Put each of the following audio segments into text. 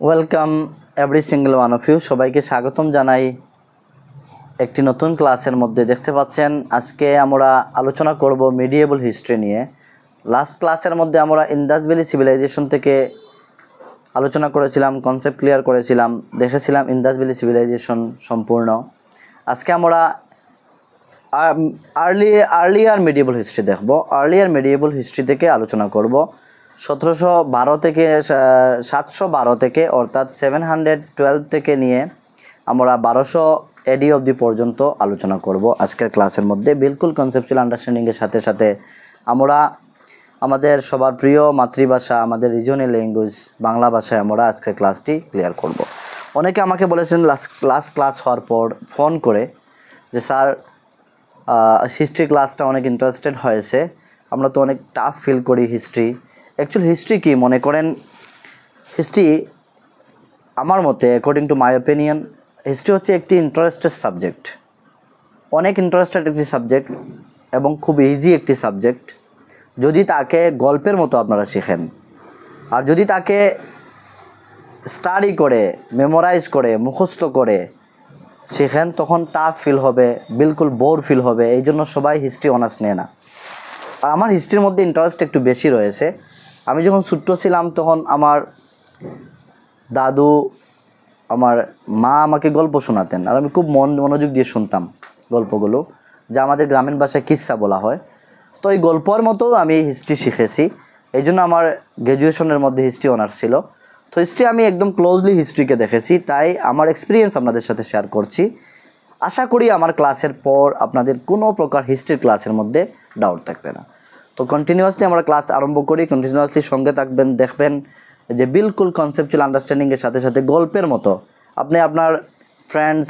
Welcome every single one of you. সবাইকে স্বাগতম জানাই একটি নতুন ক্লাসের মধ্যে। দেখতে পাচ্ছেন আজকে আমরা আলোচনা করব মিডিয়েবল হিস্ট্রি নিয়ে। লাস্ট ক্লাসের মধ্যে আমরা ইন্দাস ভ্যালি সিভিলাইজেশন থেকে আলোচনা করেছিলাম, কনসেপ্ট ক্লিয়ার করেছিলাম, দেখেছিলাম ইন্দাস ভ্যালি সিভিলাইজেশন সম্পূর্ণ। আজকে আমরা আর্লিয়ার মিডিয়েবল হিস্ট্রি দেখব। আর্লিয়ার মিডিয়েবল হিস্ট্রি থেকে আলোচনা করব 1712 থেকে 712 থেকে অর্থাৎ 712 থেকে নিয়ে আমরা 1200 AD অবধি পর্যন্ত আলোচনা করব আজকের ক্লাসের মধ্যে। বিলকুল কনসেপচুয়াল আন্ডারস্ট্যান্ডিংয়ের সাথে সাথে আমরা আমাদের সবার প্রিয় মাতৃভাষা, আমাদের রিজনাল ল্যাঙ্গুয়েজ বাংলা ভাষায় আমরা আজকের ক্লাসটি ক্লিয়ার করব। অনেকে আমাকে বলেছেন ক্লাস হওয়ার পর ফোন করে যে স্যার হিস্ট্রি ক্লাসটা অনেক ইন্টারেস্টেড হয়েছে, আমরা তো অনেক টাফ ফিল করি হিস্ট্রি। অ্যাকচুয়ালি হিস্ট্রি কি মনে করেন? হিস্ট্রি আমার মতে, according to my opinion, history হচ্ছে একটি ইন্টারেস্টেড সাবজেক্ট, অনেক ইন্টারেস্টেড একটি সাবজেক্ট এবং খুব ইজি একটি সাবজেক্ট। যদি তাকে গল্পের মতো আপনারা শেখেন আর যদি তাকে স্টাডি করে, মেমোরাইজ করে, মুখস্থ করে শেখেন, তখন টাফ ফিল হবে, বিলকুল বোর ফিল হবে। এই জন্য সবাই হিস্ট্রি অনার্স নেয় না। আর আমার হিস্ট্রির মধ্যে ইন্টারেস্ট একটু বেশি রয়েছে। আমি যখন ছোট্ট ছিলাম তখন আমার দাদু, আমার মা আমাকে গল্প শোনাতেন আর আমি খুব মনোযোগ দিয়ে শুনতাম গল্পগুলো, যা আমাদের গ্রামীণ ভাষায় কিস্সা বলা হয়। তো এই গল্পের মতো আমি হিস্ট্রি শিখেছি। এই জন্য আমার গ্র্যাজুয়েশনের মধ্যে হিস্ট্রি অনার্স ছিল। তো হিস্ট্রি আমি একদম ক্লোজলি হিস্ট্রিকে দেখেছি, তাই আমার এক্সপিরিয়েন্স আপনাদের সাথে শেয়ার করছি। আশা করি আমার ক্লাসের পর আপনাদের কোনো প্রকার হিস্ট্রির ক্লাসের মধ্যে ডাউট থাকবে না। তো কন্টিনিউয়াসলি আমরা ক্লাস আরম্ভ করি, কন্টিনিউয়াসলি সঙ্গে থাকবেন, দেখবেন যে বিলকুল কনসেপচুয়াল আন্ডারস্ট্যান্ডিংয়ের সাথে সাথে গল্পের মতো আপনি আপনার ফ্রেন্ডস,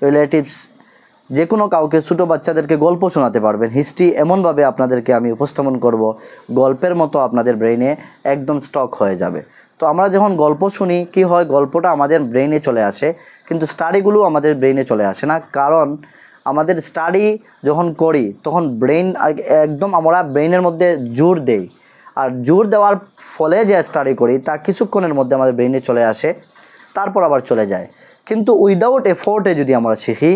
রিলেটিভস, যে কোনো কাউকে, ছোটো বাচ্চাদেরকে গল্প শোনাতে পারবেন। হিস্ট্রি এমনভাবে আপনাদেরকে আমি উপস্থাপন করব, গল্পের মতো আপনাদের ব্রেইনে একদম স্টক হয়ে যাবে। তো আমরা যখন গল্প শুনি কি হয়, গল্পটা আমাদের ব্রেইনে চলে আসে, কিন্তু স্টাডিগুলো আমাদের ব্রেইনে চলে আসে না। কারণ আমাদের স্টাডি যখন করি তখন ব্রেইন একদম, আমরা ব্রেইনের মধ্যে জোর দেই, আর জোর দেওয়ার ফলে যে স্টাডি করি তা কিছুক্ষণের মধ্যে আমাদের ব্রেইনে চলে আসে, তারপর আবার চলে যায়। কিন্তু উইদাউট এফোর্টে যদি আমরা শিখি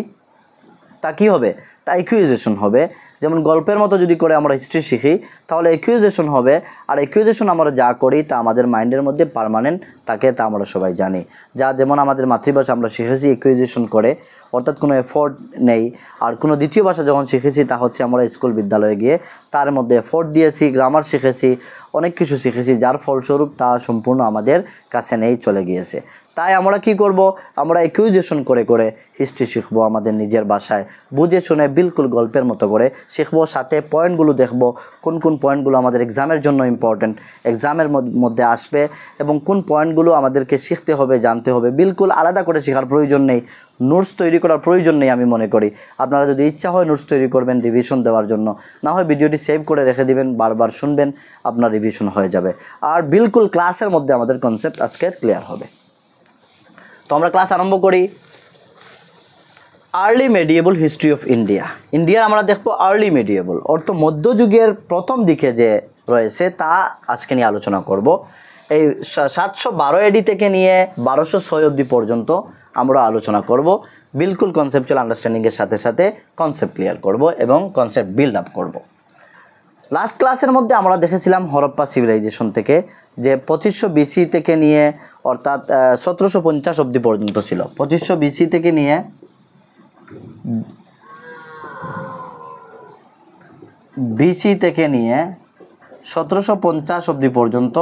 তা কী হবে? তা অ্যাকুইজিশন হবে। যেমন গল্পের মতো যদি করে আমরা হিস্ট্রি শিখি তাহলে অ্যাকুইজিশন হবে, আর অ্যাকুইজিশন আমরা যা করি তা আমাদের মাইন্ডের মধ্যে পার্মানেন্ট থাকে, তা আমরা সবাই জানি। যা যেমন আমাদের মাতৃভাষা আমরা শিখেছি অ্যাকুইজিশন করে, অর্থাৎ কোনো এফোর্ট নেই। আর কোনো দ্বিতীয় ভাষা যখন শিখেছি তা হচ্ছে আমরা স্কুল বিদ্যালয়ে গিয়ে তার মধ্যে এফোর্ট দিয়েছি, গ্রামার শিখেছি, অনেক কিছু শিখেছি, যার ফলস্বরূপ তা সম্পূর্ণ আমাদের কাছে নেই, চলে গিয়েছে। তাই আমরা কি করব? আমরা অ্যাকুইজিশন করে করে হিস্ট্রি শিখবো আমাদের নিজের ভাষায়, বুঝে শুনে বিলকুল গল্পের মতো করে শিখবো। সাথে পয়েন্টগুলো দেখব, কোন কোন পয়েন্টগুলো আমাদের এক্সামের জন্য ইম্পর্ট্যান্ট, এক্সামের মধ্যে আসবে, এবং কোন পয়েন্টগুলো আমাদেরকে শিখতে হবে, জানতে হবে। বিলকুল আলাদা করে শেখার প্রয়োজন নেই, নোটস তৈরি করার প্রয়োজন নেই। আমি মনে করি আপনারা যদি ইচ্ছা হয় নোটস তৈরি করবেন রিভিশন দেওয়ার জন্য, না হয় ভিডিওটি সেভ করে রেখে দিবেন, বারবার শুনবেন, আপনার রিভিশন হয়ে যাবে। আর বিলকুল ক্লাসের মধ্যে আমাদের কনসেপ্ট আজকে ক্লিয়ার হবে। তো আমরা ক্লাস আরম্ভ করি। Early medieval history of India. ইন্ডিয়ার আমরা দেখবো আর্লি মেডিয়েবল, অর্থ মধ্যযুগের প্রথম দিকে যে রয়েছে তা আজকে নিয়ে আলোচনা করব। এই 712 AD থেকে নিয়ে 1206 অবধি পর্যন্ত আমরা আলোচনা করব। বিলকুল কনসেপচুয়াল আন্ডারস্ট্যান্ডিংয়ের সাথে সাথে কনসেপ্ট ক্লিয়ার করব এবং কনসেপ্ট বিল্ড আপ করব। লাস্ট ক্লাসের মধ্যে আমরা দেখেছিলাম হরপ্পা সিভিলাইজেশন থেকে, যে 2500 BC থেকে নিয়ে অর্থাৎ 1750 অবধি পর্যন্ত ছিল। 2500 BC থেকে নিয়ে 1750 অবধি পর্যন্ত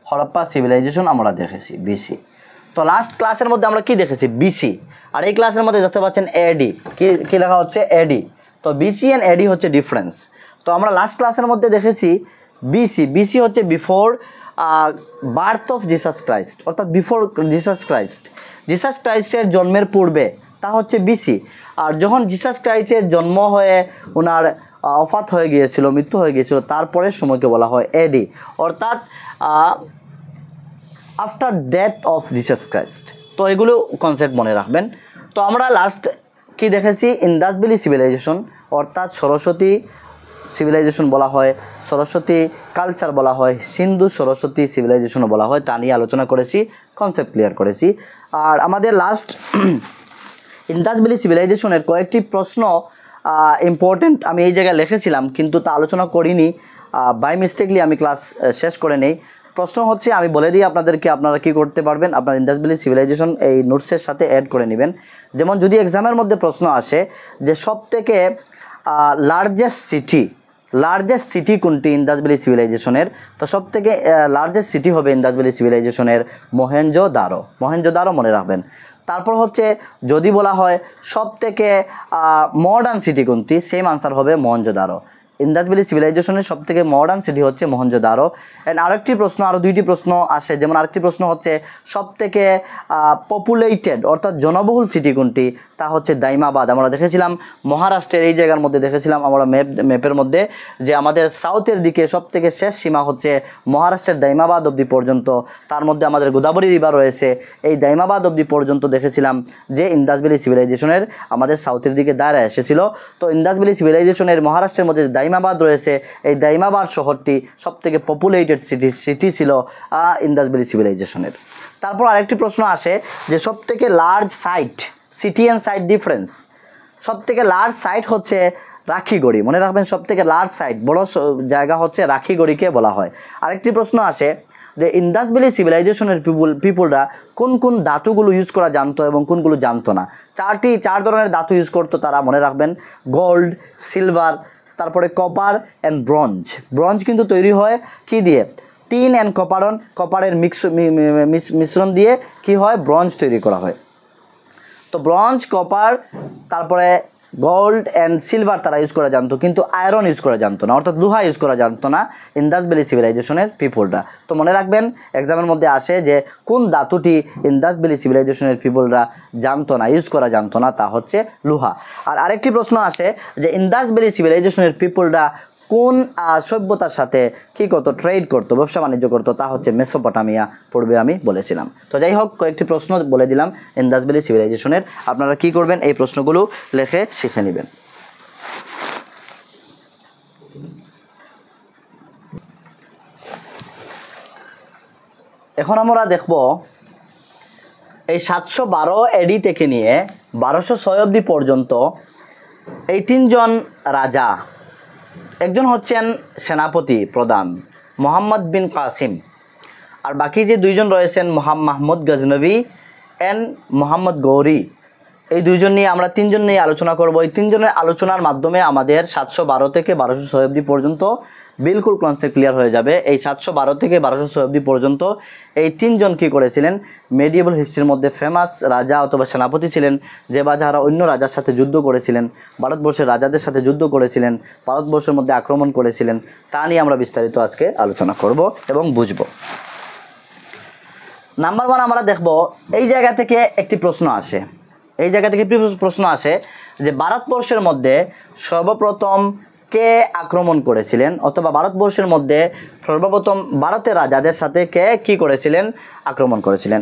হরপ্পা সিভিলাইজেশন আমরা দেখেছি, বিসি। তো লাস্ট ক্লাসের মধ্যে আমরা কি দেখেছি? বিসি। আর এই ক্লাসের মধ্যে দেখতে পাচ্ছেন এডি, কি লেখা হচ্ছে? এডি। তো বিসি অ্যান্ড এডি হচ্ছে ডিফারেন্স। তো আমরা লাস্ট ক্লাসের মধ্যে দেখেছি বিসি। বিসি হচ্ছে before birth of Jesus Christ, অর্থাৎ বিফোর জিসাস ক্রাইস্ট, জিসাস ক্রাইস্টের জন্মের পূর্বে, তা হচ্ছে বিসি। আর যখন জিসাস ক্রাইস্টের জন্ম হয়ে ওনার অফাত হয়ে গিয়েছিল, মৃত্যু হয়ে গিয়েছিল, তারপরের সময়কে বলা হয় এডি, অর্থাৎ after death of Jesus Christ. তো এগুলো কনসেপ্ট মনে রাখবেন। তো আমরা লাস্ট কি দেখেছি? ইন্দাস ভ্যালি সিভিলাইজেশন, অর্থাৎ সরস্বতী সিভিলাইজেশন বলা হয়, সরস্বতী কালচার বলা হয়, সিন্ধু সরস্বতী সিভিলাইজেশনও বলা হয়। তা নিয়ে আলোচনা করেছি, কনসেপ্ট ক্লিয়ার করেছি। আর আমাদের লাস্ট ইন্দাস ভ্যালি সিভিলাইজেশনের কয়েকটি প্রশ্ন ইম্পর্টেন্ট আমি এই জায়গায় লিখেছিলাম, কিন্তু তা আলোচনা করিনি, বাই মিস্টেকলি আমি ক্লাস শেষ করে নেই। প্রশ্ন হচ্ছে, আমি বলে দিই আপনাদেরকে, আপনারা কী করতে পারবেন, আপনার ইন্দাস ভ্যালি সিভিলাইজেশন এই নোটসের সাথে অ্যাড করে নেবেন। যেমন যদি এক্সামের মধ্যে প্রশ্ন আসে যে সবথেকে লার্জেস্ট সিটি কোনটি ইন্দাস ভ্যালি সিভিলাইজেশনের, তো সবথেকে লার্জেস্ট সিটি হবে ইন্দাস ভ্যালি সিভিলাইজেশনের মহেঞ্জোদারো মনে রাখবেন। তারপর হচ্ছে যদি বলা হয় সবথেকে মডার্ন সিটি কোনটি, সেম আনসার হবে মহেঞ্জোদারো। ইন্দাস ভ্যালি সিভিলাইজেশনের সবথেকে মডার্ন সিটি হচ্ছে মহেঞ্জোদারো। অ্যান্ড আরেকটি প্রশ্ন, আরও দুইটি প্রশ্ন আসে, যেমন আরেকটি প্রশ্ন হচ্ছে সবথেকে পপুলেটেড অর্থাৎ জনবহুল সিটি কোনটি, তা হচ্ছে দাইমাবাদ। আমরা দেখেছিলাম মহারাষ্ট্রের এই জায়গার মধ্যে দেখেছিলাম আমরা ম্যাপের মধ্যে যে আমাদের সাউথের দিকে সবথেকে শেষ সীমা হচ্ছে মহারাষ্ট্রের দাইমাবাদ অবধি পর্যন্ত, তার মধ্যে আমাদের গোদাবরী রিভার রয়েছে, এই দাইমাবাদ অবধি পর্যন্ত দেখেছিলাম যে ইন্দাস ভ্যালি সিভিলাইজেশনের আমাদের সাউথের দিকে দাঁড়া এসেছিল। তো ইন্দাস ভ্যালি সিভিলাইজেশনের মহারাষ্ট্রের মধ্যে দাইমাবাদ রয়েছে, এই দাইমাবাদ শহরটি সবথেকে পপুলেটেড সিটি ছিল ইন্দাস ভ্যালি সিভিলাইজেশনের। তারপর আরেকটি প্রশ্ন আসে যে সবথেকে large site, city and site difference. সবথেকে লার্জ সাইট হচ্ছে রাখিগড়ি, মনে রাখবেন, সবথেকে লার্জ সাইট বড় জায়গা হচ্ছে রাখিগড়িকে বলা হয়। আরেকটি প্রশ্ন আসে যে ইন্দাস ভ্যালি সিভিলাইজেশনের পিপুলরা কোন কোন ধাতুগুলো ইউজ করা জানতো এবং কোনগুলো জানতো না। চার ধরনের ধাতু ইউজ করতো তারা, মনে রাখবেন, গোল্ড, সিলভার, তারপরে কপার অ্যান্ড ব্রঞ্জ কিন্তু তৈরি হয় কি দিয়ে, টিন অ্যান্ড কপারের মিশ্রণ দিয়ে কি হয়, ব্রঞ্জ তৈরি করা হয়। তো ব্রঞ্জ, কপার, তারপরে গোল্ড অ্যান্ড সিলভার তারা ইউজ করা জানতো, কিন্তু আয়রন ইউজ করা জানতো না, অর্থাৎ লোহা ইউজ করা জানতো না ইন্দাস ভ্যালি সিভিলাইজেশনের পিপলরা। তো মনে রাখবেন এক্সামের মধ্যে আসে যে কোন ধাতুটি ইন্দাস ভ্যালি সিভিলাইজেশনের পিপলরা জানতো না, ইউজ করা জানতো না, তা হচ্ছে লোহা। আর আরেকটি প্রশ্ন আসে যে ইন্দাস ভ্যালি সিভিলাইজেশনের পিপলরা কোন সভ্যতার সাথে কী করতো, ট্রেড করতো, ব্যবসা বাণিজ্য করতো, তা হচ্ছে মেসোপটামিয়া, পূর্বে আমি বলেছিলাম। তো যাই হোক, কয়েকটি প্রশ্ন বলে দিলাম ইন্দাস ভ্যালি সিভিলাইজেশনের। আপনারা কি করবেন, এই প্রশ্নগুলো লিখে শিখে নেবেন। এখন আমরা দেখব এই 712 এডি থেকে নিয়ে 1206 অবধি পর্যন্ত এই 3 জন রাজা, একজন হচ্ছেন সেনাপতি প্রধান মোহাম্মদ বিন কাসিম, আর বাকি যে 2 জন রয়েছেন মাহমুদ গজনবী অ্যান্ড মোহাম্মদ গৌরী, এই 2 জন নিয়ে আমরা 3 জন নিয়ে আলোচনা করব। এই 3 জনের আলোচনার মাধ্যমে আমাদের 712 থেকে 1206 অবধি পর্যন্ত বিলকুল কনসেপ্ট ক্লিয়ার হয়ে যাবে। এই 712 থেকে 1206 অবধি পর্যন্ত এই 3 জন কী করেছিলেন, মেডিয়েবল হিস্ট্রির মধ্যে ফেমাস রাজা অথবা সেনাপতি ছিলেন, যে বা যারা অন্য রাজার সাথে যুদ্ধ করেছিলেন, ভারতবর্ষের রাজাদের সাথে যুদ্ধ করেছিলেন, ভারতবর্ষের মধ্যে আক্রমণ করেছিলেন, তা নিয়ে আমরা বিস্তারিত আজকে আলোচনা করব এবং বুঝব। নাম্বার 1 আমরা দেখব, এই জায়গা থেকে একটি প্রশ্ন আসে, যে ভারতবর্ষের মধ্যে সর্বপ্রথম কে আক্রমণ করেছিলেন, অথবা ভারতবর্ষের মধ্যে সর্বপ্রথম ভারতের রাজাদের সাথে কে কী করেছিলেন, আক্রমণ করেছিলেন।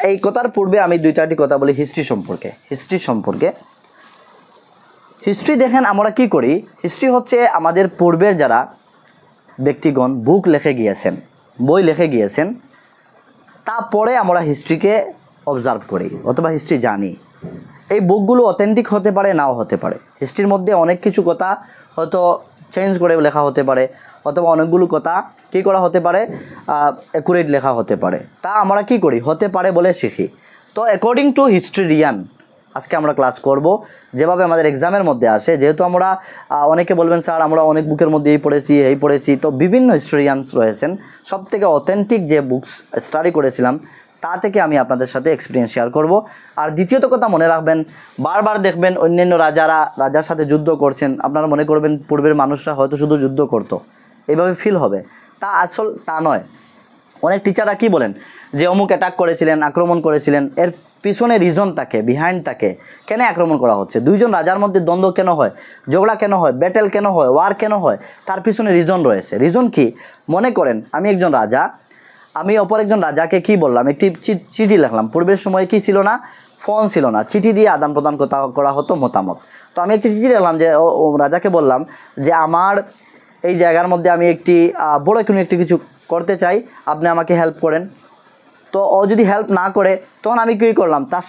এই কথার পূর্বে আমি 2-4টি কথা বলি হিস্ট্রি সম্পর্কে। হিস্ট্রি দেখেন আমরা কি করি, হিস্ট্রি হচ্ছে আমাদের পূর্বের যারা ব্যক্তিগণ বই লিখে গিয়েছেন, তারপরে আমরা হিস্ট্রিকে অবজার্ভ করি অথবা হিস্ট্রি জানি। এই বুকগুলো অথেন্টিক হতে পারে, নাও হতে পারে। হিস্ট্রির মধ্যে অনেক কিছু কথা হয়তো চেঞ্জ করে লেখা হতে পারে, অথবা অনেকগুলো কথা কী করা হতে পারে, অ্যাকুরেট লেখা হতে পারে। তা আমরা কি করি, হতে পারে বলে শিখি। তো অ্যাকর্ডিং টু হিস্ট্রিয়ান আজকে আমরা ক্লাস করব, যেভাবে আমাদের এক্সামের মধ্যে আসে। যেহেতু আমরা অনেকে বলবেন স্যার আমরা অনেক বুকের মধ্যে এই পড়েছি, তো বিভিন্ন হিস্টোরিয়ানস রয়েছেন, সবথেকে অথেন্টিক যে বুকস স্টাডি করেছিলাম তা থেকে আমি আপনাদের সাথে এক্সপিরিয়েন্স শেয়ার করব। আর দ্বিতীয়ত কথা মনে রাখবেন, বারবার দেখবেন অন্যান্য রাজার সাথে যুদ্ধ করছেন, আপনারা মনে করবেন পূর্বের মানুষরা হয়তো শুধু যুদ্ধ করতো, এইভাবে ফিল হবে, তা নয়। অনেক টিচাররা কি বলেন যে অমুক অ্যাটাক করেছিলেন, আক্রমণ করেছিলেন, এর পিছনে রিজন থাকে, বিহাইন্ড থাকে, কেন আক্রমণ করা হচ্ছে, 2 জন রাজার মধ্যে দ্বন্দ্ব কেন হয়, ঝগড়া কেন হয়, ব্যাটেল কেন হয়, ওয়ার কেন হয়, তার পিছনে রিজন রয়েছে। রিজন কি, মনে করেন আমি একজন রাজা, আমি অপর একজন রাজাকে কি বললাম, একটি চিঠি লিখলাম। পূর্বের সময়ে কি ছিল না, ফোন ছিল না, চিঠি দিয়ে আদান প্রদান করা হতো মতামত। তো আমি একটি চিঠি লিখলাম যে ও রাজাকে বললাম যে আমার এই জায়গার মধ্যে আমি একটি বড় কোনো একটি কিছু করতে চাই, আপনি আমাকে হেল্প করেন। তো ও যদি হেল্প না করে তখন আমি কী করলাম, তার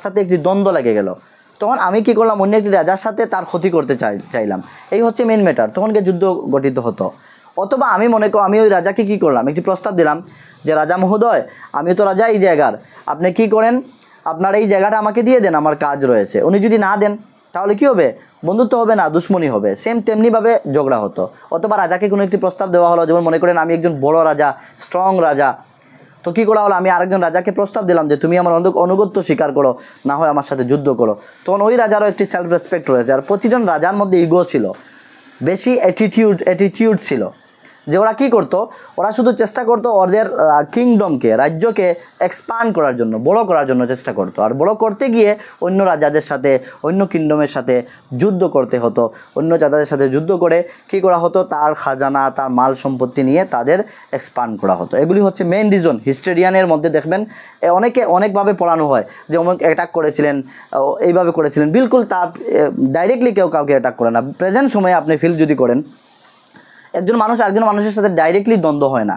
সাথে একটি দ্বন্দ্ব লেগে গেল। তখন আমি কী করলাম, অন্য একটি রাজার সাথে তার ক্ষতি করতে চাইলাম। এই হচ্ছে মেন ম্যাটার, তখন গিয়ে যুদ্ধ গঠিত হতো। অথবা আমি আমি ওই রাজাকে কী করলাম, একটি প্রস্তাব দিলাম যে রাজা মহোদয়, আমি তো রাজা এই জায়গার, আপনি কি করেন, আপনার এই জায়গাটা আমাকে দিয়ে দেন, আমার কাজ রয়েছে। উনি যদি না দেন তাহলে কী হবে, বন্ধুত্ব হবে না, দুশ্মনী হবে। সেম তেমনিভাবে ঝগড়া হতো। অথবা রাজাকে কোনো একটি প্রস্তাব দেওয়া হলো, যেমন মনে করেন আমি একজন বড় রাজা, স্ট্রং রাজা, তো কী করা হলো, আমি আরেকজন রাজাকে প্রস্তাব দিলাম যে তুমি আমার অনুগত্য স্বীকার করো, না হয় আমার সাথে যুদ্ধ করো। তখন ওই রাজারও একটি সেলফ রেসপেক্ট রয়েছে। আর প্রতিজন রাজার মধ্যে ইগো ছিল, বেশি অ্যাটিটিউড ছিল, যে ওরা কী করতো, ওরা শুধু চেষ্টা করতো ওদের রাজ্যকে এক্সপান্ড করার জন্য, বড় করার জন্য চেষ্টা করতো। আর বড় করতে গিয়ে অন্য রাজাদের সাথে, অন্য কিংডমের সাথে যুদ্ধ করতে হতো। অন্য রাজাদের সাথে যুদ্ধ করে কী করা হতো, তার খাজানা, তার মাল সম্পত্তি নিয়ে তাদের এক্সপান্ড করা হতো। এগুলি হচ্ছে মেইন রিজন। হিস্টোরিয়ানের মধ্যে দেখবেন অনেকভাবে পড়ানো হয় যে অমুক অ্যাটাক করেছিলেন, এইভাবে করেছিলেন। বিলকুল তা ডাইরেক্টলি কেউ কাউকে অ্যাটাক করে না। প্রেজেন্ট সময়ে আপনি ফিল যদি করেন, একজন মানুষ আরেকজন মানুষের সাথে ডাইরেক্টলি দ্বন্দ্ব হয় না,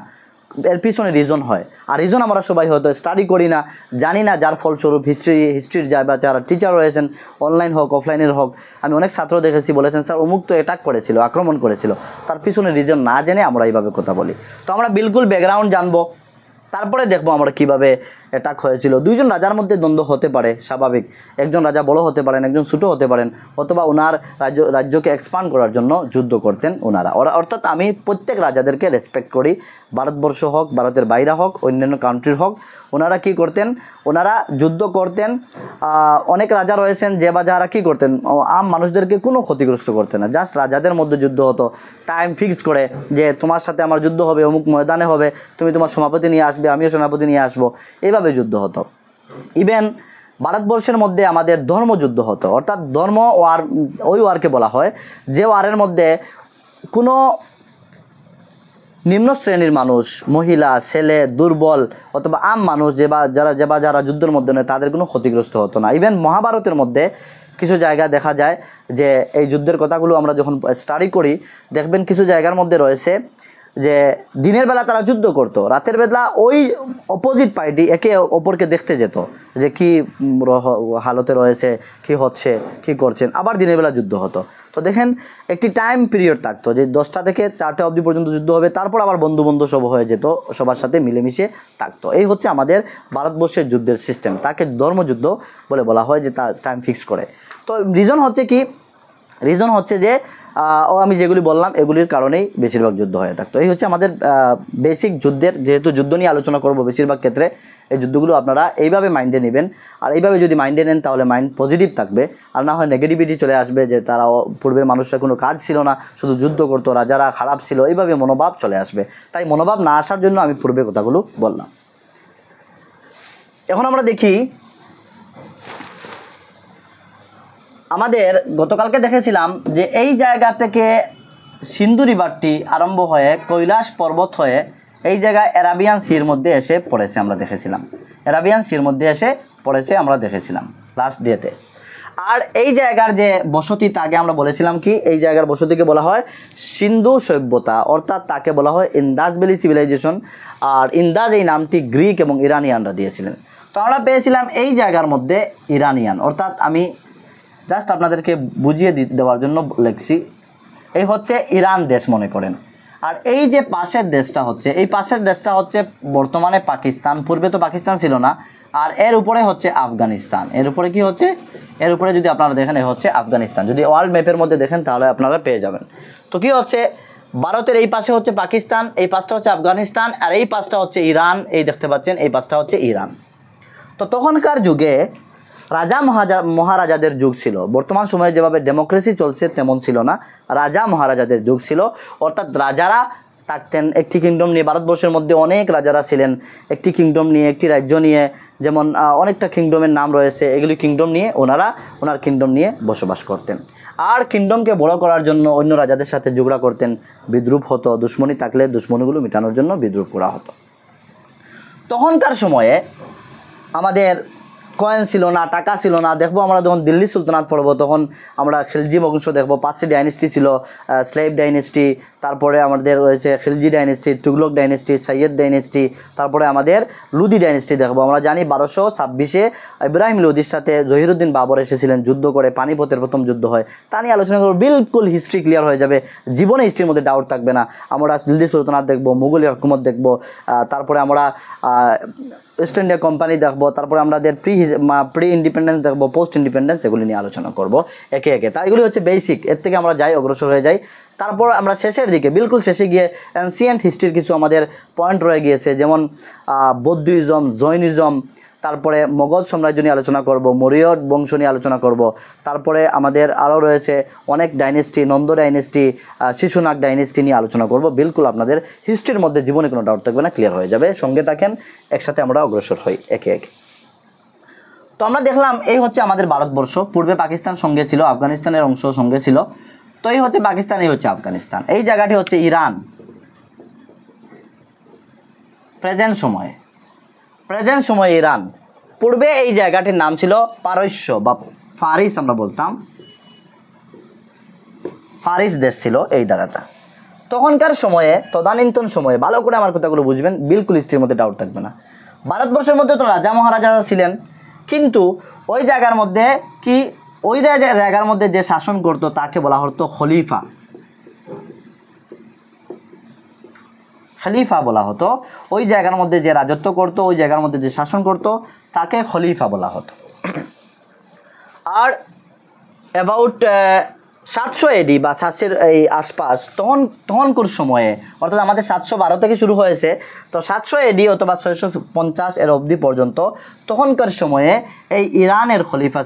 এর পিছনে রিজন হয়। আর রিজন আমরা সবাই হয়তো স্টাডি করি না, জানি না, যার ফলস্বরূপ হিস্ট্রির যায় বা যারা টিচার রয়েছেন, অনলাইন হোক অফলাইনের হোক, আমি অনেক ছাত্র দেখেছি বলেছেন স্যার অমুক তো অ্যাটাক করেছিল, আক্রমণ করেছিল, তার পিছনে রিজন না জেনে আমরা এইভাবে কথা বলি। তো আমরা বিলকুল ব্যাকগ্রাউন্ড জানবো, তারপরে দেখবো আমরা কিভাবে অ্যাটাক হয়েছিল। দুইজন রাজার মধ্যে দ্বন্দ্ব হতে পারে, স্বাভাবিক। একজন রাজা বড় হতে পারেন, একজন ছোটো হতে পারেন, অথবা ওনার রাজ্যকে এক্সপান্ড করার জন্য যুদ্ধ করতেন ওনারা। অর্থাৎ আমি প্রত্যেক রাজাদেরকে রেসপেক্ট করি, ভারতবর্ষ হোক, ভারতের বাইরে হোক, অন্যান্য কান্ট্রির হোক। ওনারা কী করতেন, ওনারা যুদ্ধ করতেন। অনেক রাজা রয়েছেন যে বা যারা কী করতেন, আম মানুষদেরকে কোনো ক্ষতিগ্রস্ত করতেন না, জাস্ট রাজাদের মধ্যে যুদ্ধ হতো। টাইম ফিক্স করে যে তোমার সাথে আমার যুদ্ধ হবে, অমুক ময়দানে হবে, তুমি তোমার সভাপতি নিয়ে আসবে, আমিও সেনাপতি নিয়ে আসবো, এইভাবে যুদ্ধ হতো। ইভেন ভারতবর্ষের মধ্যে আমাদের ধর্মযুদ্ধ হতো, অর্থাৎ ধর্ম ওয়ার, ওই ওয়ারকে বলা হয় যে ওয়ারের মধ্যে কোনো নিম্ন শ্রেণীর মানুষ, মহিলা, ছেলে, দুর্বল অথবা আম মানুষ যারা যুদ্ধের মধ্যে নয়, তাদের কোনো ক্ষতিগ্রস্ত হতো না। ইভেন মহাভারতের মধ্যে কিছু জায়গা দেখা যায় যে এই যুদ্ধের কথাগুলো আমরা যখন স্টাডি করি, দেখবেন কিছু জায়গার মধ্যে রয়েছে যে দিনের বেলা তারা যুদ্ধ করতো, রাতের বেলা ওই অপোজিট পার্টি একে অপরকে দেখতে যেত যে কি হালতে রয়েছে, কি হচ্ছে, কি করছেন, আবার দিনের বেলা যুদ্ধ হতো। তো দেখেন একটি টাইম পিরিয়ড থাকতো যে 10টা থেকে 4টা অবধি পর্যন্ত যুদ্ধ হবে, তারপর আবার বন্ধু সব হয়ে যেত, সবার সাথে মিলেমিশে থাকতো। এই হচ্ছে আমাদের ভারতবর্ষের যুদ্ধের সিস্টেম, তাকে ধর্মযুদ্ধ বলে বলা হয়, যে তার টাইম ফিক্স করে। তো রিজন হচ্ছে কি, রিজন হচ্ছে যে আমি যেগুলি বললাম এগুলির কারণেই বেশিরভাগ যুদ্ধ হয়ে থাকতো। এই হচ্ছে আমাদের বেসিক যুদ্ধের, যেহেতু যুদ্ধ নিয়ে আলোচনা করব বেশিরভাগ ক্ষেত্রে, এই যুদ্ধগুলো আপনারা এইভাবে মাইন্ডে নেবেন। আর এইভাবে যদি মাইন্ডে নেন তাহলে মাইন্ড পজিটিভ থাকবে, আর না হয় নেগেটিভিটি চলে আসবে যে তারা পূর্বের মানুষরা কোনো কাজ ছিল না, শুধু যুদ্ধ করতো, রাজারা খারাপ ছিল, এইভাবে মনোভাব চলে আসবে। তাই মনোভাব না আসার জন্য আমি পূর্বে কথাগুলো বললাম। এখন আমরা দেখি, আমাদের গতকালকে দেখেছিলাম যে এই জায়গা থেকে সিন্ধু রিভারটি আরম্ভ হয়ে কৈলাস পর্বত হয়ে এই জায়গায় অ্যারাবিয়ান সির মধ্যে এসে পড়েছে, আমরা দেখেছিলাম। অ্যারাবিয়ান সির মধ্যে এসে পড়েছে আমরা দেখেছিলাম লাস্ট ডেতে। আর এই জায়গার যে বসতি, তাকে আমরা বলেছিলাম কি, এই জায়গার বসতিকে বলা হয় সিন্ধু সভ্যতা, অর্থাৎ তাকে বলা হয় ইন্দাস ভ্যালি সিভিলাইজেশন। আর ইন্দাস এই নামটি গ্রিক এবং ইরানিয়ানরা দিয়েছিলেন। তো আমরা পেয়েছিলাম এই জায়গার মধ্যে ইরানিয়ান, অর্থাৎ আমি জাস্ট আপনাদেরকে বুঝিয়ে দেওয়ার জন্য লিখছি, এই হচ্ছে ইরান দেশ মনে করেন। আর এই যে পাশের দেশটা হচ্ছে, এই পাশের দেশটা হচ্ছে বর্তমানে পাকিস্তান, পূর্বে তো পাকিস্তান ছিল না। আর এর উপরে হচ্ছে আফগানিস্তান, এর উপরে কি হচ্ছে, এর উপরে যদি আপনারা দেখেন এ হচ্ছে আফগানিস্তান। যদি ওয়ার্ল্ড ম্যাপের মধ্যে দেখেন তাহলে আপনারা পেয়ে যাবেন। তো কি হচ্ছে, ভারতের এই পাশে হচ্ছে পাকিস্তান, এই পাশটা হচ্ছে আফগানিস্তান, আর এই পাশটা হচ্ছে ইরান, এই দেখতে পাচ্ছেন এই পাশটা হচ্ছে ইরান। তো তখনকার যুগে রাজা মহারাজাদের যুগ ছিল। বর্তমান সময়ে যেভাবে ডেমোক্রেসি চলছে তেমন ছিল না, রাজা মহারাজাদের যুগ ছিল। অর্থাৎ রাজারা থাকতেন একটি কিংডম নিয়ে, ভারতবর্ষের মধ্যে অনেক রাজারা ছিলেন একটি কিংডম নিয়ে, একটি রাজ্য নিয়ে, যেমন অনেকটা কিংডমের নাম রয়েছে, এগুলি কিংডম নিয়ে ওনার কিংডম নিয়ে বসবাস করতেন। আর কিংডমকে বড় করার জন্য অন্য রাজাদের সাথে ঝগড়া করতেন, বিদ্রুপ হতো, দুশ্মনী থাকলে দুশ্মনীগুলো মেটানোর জন্য বিদ্রুপ করা হতো। তখনকার সময়ে আমাদের কয়েন ছিল না, টাকা ছিল না। দেখবো আমরা যখন দিল্লি সুলতানাত পড়বো তখন আমরা খিলজি বংশ দেখবো, 5টি ডাইনেস্টি ছিল, স্লেভ ডাইনেস্টি, তারপরে আমাদের রয়েছে Khilji dynasty, Tughlaq dynasty, Syed dynasty, তারপরে আমাদের লুদি ডাইনেস্টি দেখবো। আমরা জানি 1226-এ ইব্রাহিম লোদির সাথে জহিরুদ্দিন বাবর এসেছিলেন, যুদ্ধ করে পানিপথের প্রথম যুদ্ধ হয়, তা নিয়ে আলোচনা করবো। বিলকুল হিস্ট্রি ক্লিয়ার হয়ে যাবে, জীবনে হিস্ট্রির মধ্যে ডাউট থাকবে না। আমরা দিল্লি সুলতানাত দেখবো, মুঘল হুকুমত দেখবো, তারপরে আমরা ইস্ট ইন্ডিয়া কোম্পানি দেখবো, তারপরে আমাদের প্রি ইন্ডিপেন্ডেন্স দেখবো, পোস্ট ইন্ডিপেন্ডেন্স, এগুলি নিয়ে আলোচনা করবো একে একে। তাই এগুলি হচ্ছে বেসিক, এর থেকে আমরা যাই অগ্রসর হয়ে যাই। তারপর আমরা শেষের দিকে, বিলকুল শেষে গিয়ে অ্যানসিয়েন্ট হিস্ট্রির কিছু আমাদের পয়েন্ট রয়ে গিয়েছে, যেমন বৌদ্ধিজম, জৈনিজম, তারপরে মগধ সাম্রাজ্য নিয়ে আলোচনা করব, মৌর্য বংশ নিয়ে আলোচনা করব। তারপরে আমাদের আরও রয়েছে অনেক dynasty, Nanda dynasty, Shishunaga dynasty নিয়ে আলোচনা করব। বিলকুল আপনাদের হিস্ট্রির মধ্যে জীবনে কোনো ডাউট থাকবে না, ক্লিয়ার হয়ে যাবে। সঙ্গে থাকেন, একসাথে আমরা অগ্রসর হই একে একে। তো আমরা দেখলাম এই হচ্ছে আমাদের ভারতবর্ষ, পূর্বে পাকিস্তান সঙ্গে ছিল, আফগানিস্তানের অংশ সঙ্গে ছিল। তো এই হচ্ছে পাকিস্তান, এই হচ্ছে আফগানিস্তান, এই জায়গাটি হচ্ছে ইরান প্রেজেন্ট সময়ে ইরান। পূর্বে এই জায়গাটির নাম ছিল পারস্য বা ফারিস, আমরা বলতাম ফারিস দেশ ছিল এই জায়গাটা। তখনকার সময়ে, তদানীন্তন সময়ে, ভালো করে আমার কথাগুলো বুঝবেন, বিলকুল হিস্ট্রির মধ্যে ডাউট থাকবে না। ভারতবর্ষের মধ্যে তো রাজা মহারাজা ছিলেন, কিন্তু ওই জায়গার মধ্যে কি, ওই জায়গার মধ্যে যে শাসন করতো তাকে বলা হতো খলিফা, খলিফা বলা হতো। ওই জায়গার মধ্যে যে রাজত্ব করতো, ওই জায়গার মধ্যে যে শাসন করতো তাকে খলিফা বলা হতো। আর অ্যাবাউট 700 এডি বা 700-এর এই আশপাশ, তখনকার সময়ে, অর্থাৎ আমাদের 712 থেকে শুরু হয়েছে, তো 700 এডি অথবা 650 এর অবধি পর্যন্ত তখনকার সময়ে এই ইরানের খলিফা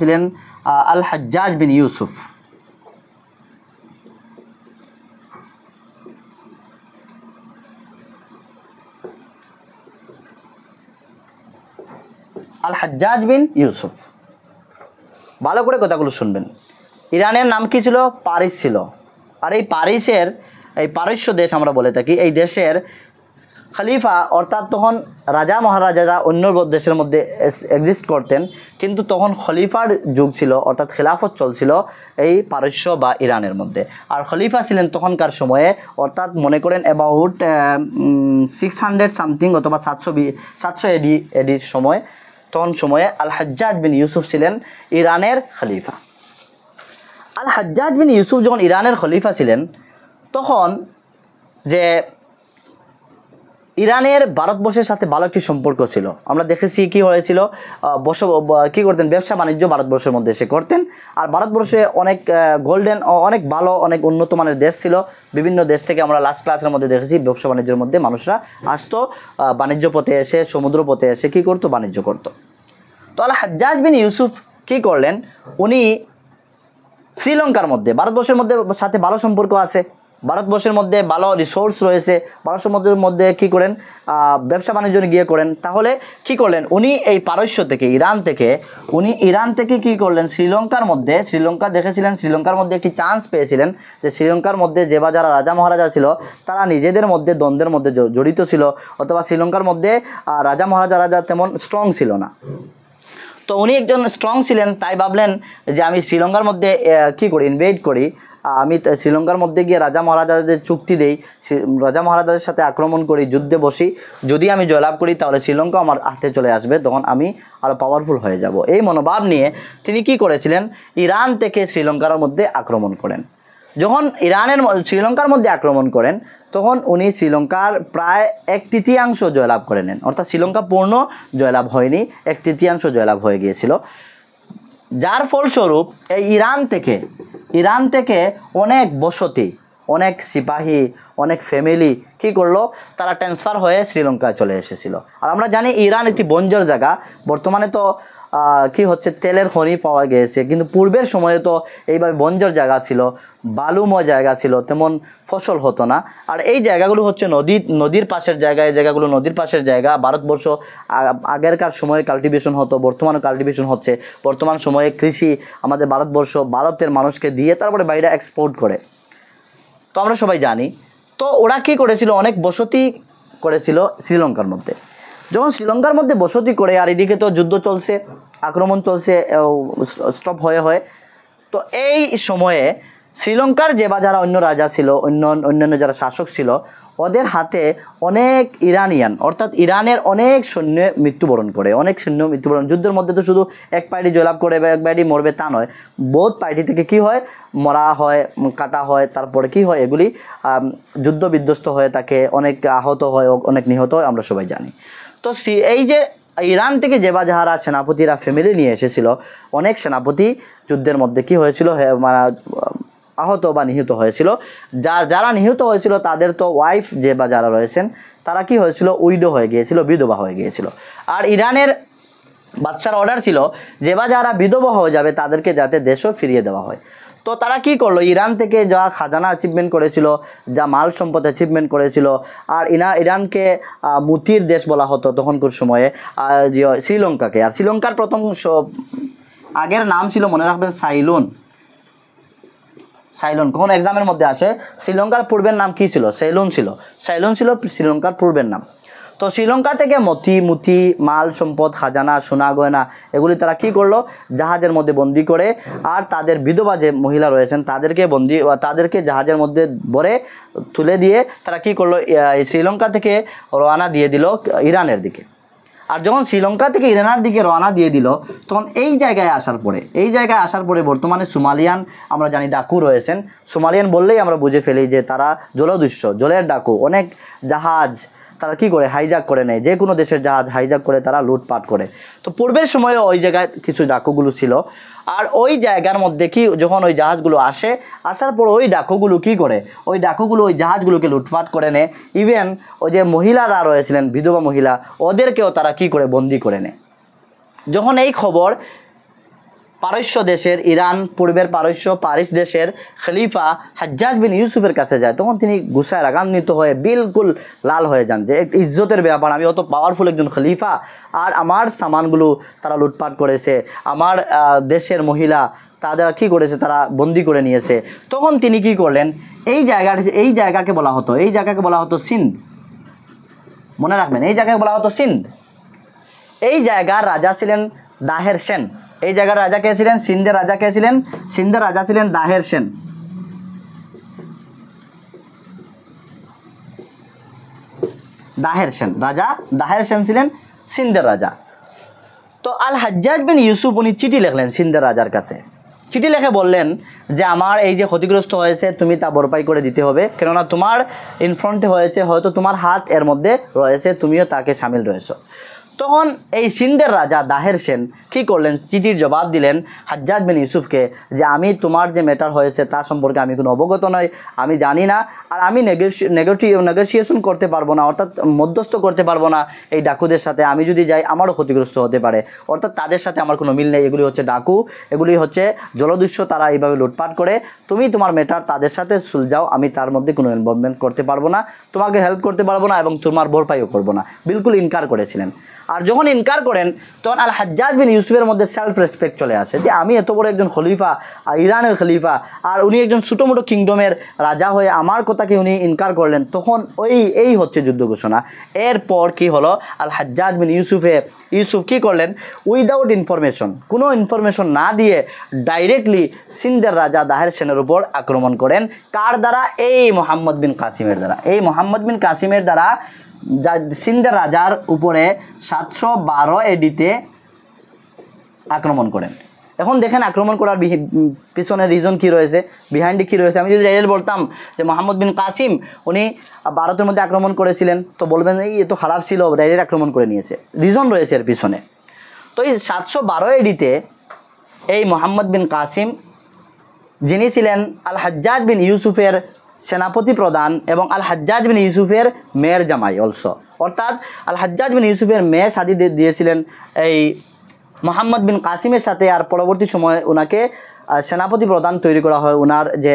ছিলেন আল হাজ্জাজ বিন ইউসুফ। আল হাজ্জাজ বিন ইউসুফ, ভালো করে কথাগুলো শুনবেন। ইরানের নাম কি ছিল? পারিস ছিল। আর এই পারস্য দেশ আমরা বলে থাকি, এই দেশের খলিফা, অর্থাৎ তখন রাজা মহারাজারা অন্য দেশের মধ্যে এক্সিস্ট করতেন, কিন্তু তখন খলিফার যুগ ছিল, অর্থাৎ খেলাফত চলছিল এই পারস্য বা ইরানের মধ্যে। আর খলিফা ছিলেন তখনকার সময়ে, অর্থাৎ মনে করেন অ্যাবাউট 600 সামথিং অথবা 700 এডির সময়, তখন সময়ে আল হাজ্জাজ বিন ইউসুফ ছিলেন ইরানের খলিফা। আল হাজ্জাজ বিন ইউসুফ যখন ইরানের খলিফা ছিলেন, তখন যে ইরানের ভারতবর্ষের সাথে ভালো একটি সম্পর্ক ছিল। আমরা দেখেছি কি হয়েছিল, কী করতেন, ব্যবসা বাণিজ্য ভারতবর্ষের মধ্যে এসে করতেন। আর ভারতবর্ষে অনেক গোল্ডেন, অনেক ভালো, অনেক উন্নত মানের দেশ ছিল। বিভিন্ন দেশ থেকে আমরা লাস্ট ক্লাসের মধ্যে দেখেছি ব্যবসা বাণিজ্যের মধ্যে মানুষরা আসতো, বাণিজ্য পথে এসে, সমুদ্র পথে এসে কী করতো, বাণিজ্য করতো। তো আল হাজ্জাজ বিন ইউসুফ কী করলেন, উনি শ্রীলঙ্কার মধ্যে, ভারতবর্ষের মধ্যে সাথে ভালো সম্পর্ক আছে, ভারতবর্ষের মধ্যে ভালো রিসোর্স রয়েছে, ভারতবর্ষের মধ্যে কী করেন, ব্যবসা বাণিজ্য গিয়ে করেন। তাহলে কি করলেন, উনি এই পারস্য থেকে, ইরান থেকে কী করলেন, শ্রীলঙ্কা দেখেছিলেন, শ্রীলঙ্কার মধ্যে একটি চান্স পেয়েছিলেন যে শ্রীলঙ্কার মধ্যে যে বা যারা রাজা মহারাজা ছিল তারা নিজেদের মধ্যে দ্বন্দ্বের মধ্যে জড়িত ছিল, অথবা শ্রীলঙ্কার মধ্যে রাজা মহারাজা তেমন স্ট্রং ছিল না। তো উনি একজন স্ট্রং ছিলেন, তাই ভাবলেন যে আমি শ্রীলঙ্কার মধ্যে কী করি, ইনভেড করি, আমি শ্রীলঙ্কার মধ্যে গিয়ে রাজা মহারাজাদের চুক্তি দেই, রাজা মহারাজাদের সাথে আক্রমণ করি, যুদ্ধে বসি, যদি আমি জয়লাভ করি তাহলে শ্রীলঙ্কা আমার হাতে চলে আসবে, তখন আমি আরও পাওয়ারফুল হয়ে যাব। এই মনোভাব নিয়ে তিনি কি করেছিলেন, ইরান থেকে শ্রীলঙ্কার মধ্যে আক্রমণ করেন। যখন শ্রীলঙ্কার মধ্যে আক্রমণ করেন, তখন উনি শ্রীলঙ্কার প্রায় 1/3 জয়লাভ করে নেন, অর্থাৎ শ্রীলঙ্কা পূর্ণ জয়লাভ হয়নি, 1/3 জয়লাভ হয়ে গিয়েছিল। যার ফলস্বরূপ এই ইরান থেকে অনেক বসতি, অনেক সিপাহী, অনেক ফ্যামিলি কী করলো, তারা ট্রান্সফার হয়ে শ্রীলঙ্কায় চলে এসেছিল। আর আমরা জানি ইরান একটি বঞ্জর জায়গা, বর্তমানে তো কি হচ্ছে, তেলের খনি পাওয়া গিয়েছে, কিন্তু পূর্বের সময়ে তো এইভাবে বঞ্জর জায়গা ছিল, বালুময় জায়গা ছিল, তেমন ফসল হতো না। আর এই জায়গাগুলো হচ্ছে নদীর পাশের জায়গা, এই জায়গাগুলো নদীর পাশের জায়গা। ভারতবর্ষ আগেরকার সময়ে কাল্টিভেশন হতো, বর্তমানে কাল্টিভেশন হচ্ছে। বর্তমান সময়ে কৃষি আমাদের ভারতবর্ষ ভারতের মানুষকে দিয়ে তারপরে বাইরে এক্সপোর্ট করে, তো আমরা সবাই জানি। তো ওরা কী করেছিল, অনেক বসতি করেছিল শ্রীলঙ্কার মধ্যে। যখন শ্রীলঙ্কার মধ্যে বসতি করে, আর এদিকে তো যুদ্ধ চলছে, আক্রমণ চলছে স্টপ হয়ে, তো এই সময়ে শ্রীলঙ্কার যারা অন্য রাজা ছিল, অন্যান্য যারা শাসক ছিল, ওদের হাতে অনেক ইরানিয়ান অর্থাৎ ইরানের অনেক সৈন্য মৃত্যুবরণ করে, যুদ্ধের মধ্যে তো শুধু এক পার্টি জয়লাভ করে বা এক পার্টি মরবে তা নয়, বহুত পার্টি থেকে কি হয়, মরা হয়, কাটা হয়, তারপরে কি হয়, এগুলি যুদ্ধ বিধ্বস্ত হয়ে থাকে, অনেক আহত হয়, অনেক নিহত হয়, আমরা সবাই জানি। তো এই যে ইরান থেকে যারা সেনাপতিরা ফ্যামিলি নিয়ে এসেছিল, অনেক সেনাপতি যুদ্ধের মধ্যে কি হয়েছিল, আহত বা নিহত হয়েছিল। যারা নিহত হয়েছিল তাদের তো ওয়াইফ যারা রয়েছেন তারা কি হয়েছিল, উইডো হয়ে গিয়েছিল, বিধবা হয়ে গিয়েছিল। আর ইরানের বাদশার অর্ডার ছিল যারা বিধবা হয়ে যাবে তাদেরকে যাতে দেশও ফিরিয়ে দেওয়া হয়। তো তারা কি করলো, ইরান থেকে যা খাজানা অ্যাচিভমেন্ট করেছিল, যা মাল সম্পদ অ্যাচিভমেন্ট করেছিল, আর ইরানকে মুতির দেশ বলা হতো তখনকার সময়ে শ্রীলঙ্কাকে। আর শ্রীলঙ্কার প্রথম আগের নাম ছিল, মনে রাখবেন, সাইলুন। কখন এক্সামের মধ্যে আসে, শ্রীলঙ্কার পূর্বের নাম কি ছিল, সাইলুন ছিল শ্রীলঙ্কার পূর্বের নাম। তো শ্রীলঙ্কা থেকে মুতি মাল সম্পদ, খাজানা, সোনা গয়না এগুলি তারা কি করলো, জাহাজের মধ্যে বন্দি করে, আর তাদের বিধবা যে মহিলা রয়েছেন তাদেরকে জাহাজের মধ্যে ভরে তুলে দিয়ে তারা কি করলো, শ্রীলঙ্কা থেকে রওনা দিয়ে দিল ইরানের দিকে। আর যখন শ্রীলঙ্কা থেকে ইরানের দিকে রওনা দিয়ে দিল, তখন এই জায়গায় আসার পরে বর্তমানে সোমালিয়ান, আমরা জানি, ডাকু রয়েছেন। সোমালিয়ান বললেই আমরা বুঝে ফেলি যে তারা জলের ডাকু, অনেক জাহাজ তারা কি করে, হাইজ্যাক করে নেয়, যে কোনো দেশের জাহাজ হাইজ্যাক করে তারা লুটপাট করে। তো পূর্বের সময়ে ওই জায়গায় কিছু ডাকুগুলো ছিল, আর ওই জায়গার মধ্যে কি, যখন ওই জাহাজগুলো আসার পর ওই ডাকুগুলো কি করে, ওই জাহাজগুলোকে লুটপাট করে নেয়। ইভেন ওই যে মহিলারা রয়েছিলেন, বিধবা মহিলা, ওদেরকেও তারা কি করে, বন্দি করে নেয়। যখন এই খবর পারস্য দেশের, পূর্বের পারিস দেশের খলিফা হাজ্জাজ বিন ইউসুফের কাছে যায়, তখন তিনি গুসায় রাগান্বিত হয়ে বিলকুল লাল হয়ে যান যে ইজ্জতের ব্যাপার, আমি অত পাওয়ারফুল একজন খলিফা, আর আমার সামানগুলো তারা লুটপাট করেছে, আমার দেশের মহিলা তাদের কি করেছে, তারা বন্দি করে নিয়েছে। তখন তিনি কি করলেন, এই জায়গাকে বলা হতো সিন্ধ। মনে রাখবেন, এই জায়গাকে বলা হতো সিন্ধ। এই জায়গার রাজা ছিলেন দাহের সেন। এই জায়গার রাজা কে ছিলেন, সিন্ধের রাজা কে ছিলেন, সিন্ধের রাজা ছিলেন দাহের সেন। দাহের সেন ছিলেন সিন্ধের রাজা। তো আল হাজ্জাজ বিন ইউসুফ উনি চিঠি লিখলেন সিন্ধের রাজার কাছে। চিঠি লিখে বললেন যে আমার এই যে ক্ষতিগ্রস্ত হয়েছে তুমি তা ভরপাই করে দিতে হবে, কেননা তোমার ইনফ্রন্টে হয়েছে, হয়তো তোমার হাত এর মধ্যে রয়েছে, তুমিও তাকে সামিল রয়েছো। তখন এই সিন্ধের রাজা দাহের সেন কী করলেন, চিঠির জবাব দিলেন হাজ্জাজ বিন ইউসুফকে যে আমি তোমার যে ম্যাটার হয়েছে তা সম্পর্কে আমি কোনো অবগত নই, আমি জানি না, আর আমি নেগোসিয়েশন করতে পারবো না, অর্থাৎ মধ্যস্থ করতে পারবো না এই ডাকুদের সাথে। আমি যদি যাই আমারও ক্ষতিগ্রস্ত হতে পারে, অর্থাৎ তাদের সাথে আমার কোনো মিল নেই, এগুলি হচ্ছে ডাকু, এগুলি হচ্ছে জলদস্যু, তারা এইভাবে লুটপাট করে। তুমি তোমার ম্যাটার তাদের সাথে সুলঝাও, আমি তার মধ্যে কোনো ইনভলভমেন্ট করতে পারবো না, তোমাকে হেল্প করতে পারবো না, এবং তোমার ভরপাইও করবো না। বিলকুল ইনকার করেছিলেন। আর যখন ইনকার করেন তখন আল হাজ্জাজ বিন ইউসুফের মধ্যে সেলফ রেসপেক্ট চলে আসে যে আমি এত বড় একজন খলিফা, ইরানের খলিফা, আর উনি একজন ছোটো মোটো কিংডমের রাজা হয়ে আমার কথাকে উনি ইনকার করলেন। তখন এই হচ্ছে যুদ্ধ ঘোষণা। এরপর কি হলো, আল হাজ্জাজ বিন ইউসুফ কী করলেন, উইদাউট ইনফরমেশন, কোনো ইনফরমেশন না দিয়ে ডাইরেক্টলি সিন্ধের রাজা দাহের সেনের উপর আক্রমণ করেন। কার দ্বারা? এই মোহাম্মদ বিন কাসিমের দ্বারা সিন্ধের রাজার উপরে 712 এডিতে আক্রমণ করেন। এখন দেখেন আক্রমণ করার পিছনে রিজন কী রয়েছে, বিহাইন্ডে কী রয়েছে। আমি যদি ডাইরেক্ট বলতাম যে মোহাম্মদ বিন কাসিম উনি ভারতের মধ্যে আক্রমণ করেছিলেন, তো বলবেন এই এত খারাপ ছিল, ডাইরেক্ট আক্রমণ করে নিয়েছে। রিজন রয়েছে এর পিছনে। তো এই 712 এডিতে এই মোহাম্মদ বিন কাসিম, যিনি ছিলেন আল হাজ্জাজ বিন ইউসুফের সেনাপতি প্রধান এবং আল হাজ্জাজ বিন ইউসুফের মেয়ের জামাই অলসো, অর্থাৎ আল হাজ্জাজ বিন ইউসুফের মেয়ে শাদী দিয়েছিলেন এই মোহাম্মদ বিন কাসিমের সাথে। আর পরবর্তী সময়ে ওনাকে সেনাপতি প্রধান তৈরি করা হয়, ওনার যে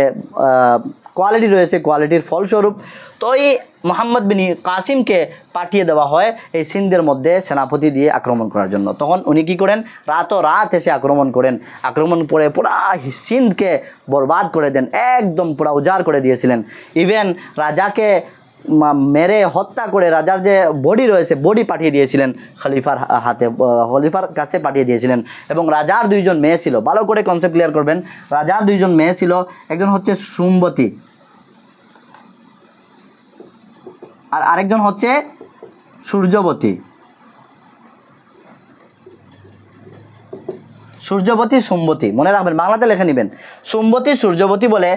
কোয়ালিটি রয়েছে কোয়ালিটির ফলস্বরূপ। তো এই মোহাম্মদ বিন কাসিমকে পাঠিয়ে দেওয়া হয় এই সিন্ধের মধ্যে সেনাপতি দিয়ে আক্রমণ করার জন্য। তখন উনি কী করেন, রাত এসে আক্রমণ করেন। আক্রমণ করে পুরা সিন্ধকে বরবাদ করে দেন, একদম পুরা উজাড় করে দিয়েছিলেন। ইভেন রাজাকে মেরে হত্যা করে রাজার যে বডি রয়েছে বডি পাঠিয়ে দিয়েছিলেন খলিফার হাতে, খলিফার কাছে পাঠিয়ে দিয়েছিলেন। এবং রাজার দুইজন মেয়ে ছিল, ভালো করে কনসেপ্ট ক্লিয়ার করবেন। রাজার দুইজন মেয়ে ছিল, একজন হচ্ছে সুমবতী আর আরেকজন হচ্ছে সূর্যবতী। সূর্যবতী সুমবতী মনে রাখবেন, বাংলাতে লিখে নেবেন। সুমবতী সূর্যবতী বলে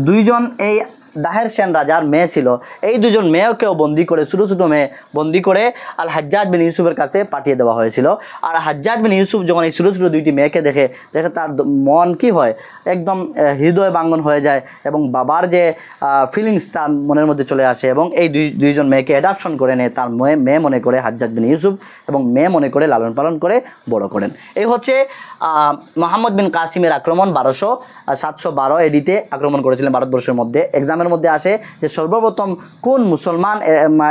দুইজন এই দাহের সেন রাজার মেয়ে ছিল। এই দুজন মেয়েকেও বন্দি করে, ছোটো ছোটো মেয়ে বন্দি করে আল হাজ্জাজ বিন ইউসুফের কাছে পাঠিয়ে দেওয়া হয়েছিল। আর হাজ্জাজ বিন ইউসুফ যখন এই ছোটো ছোটো দুইটি মেয়েকে দেখে তার মন কি হয়, একদম হৃদয় বাঙ্গন হয়ে যায় এবং বাবার যে ফিলিংস তার মনের মধ্যে চলে আসে এবং এই দুইজন মেয়েকে অ্যাডাপশন করে নেয়, তার মেয়ে মনে করে হাজ্জাজ বিন ইউসুফ এবং মেয়ে মনে করে লালন পালন করে বড় করেন। এই হচ্ছে মোহাম্মদ বিন কাসিমের আক্রমণ। 712 এডিতে আক্রমণ করেছিলেন ভারতবর্ষের মধ্যে। এক্সামের মধ্যে আসে যে সর্বপ্রথম কোন মুসলমান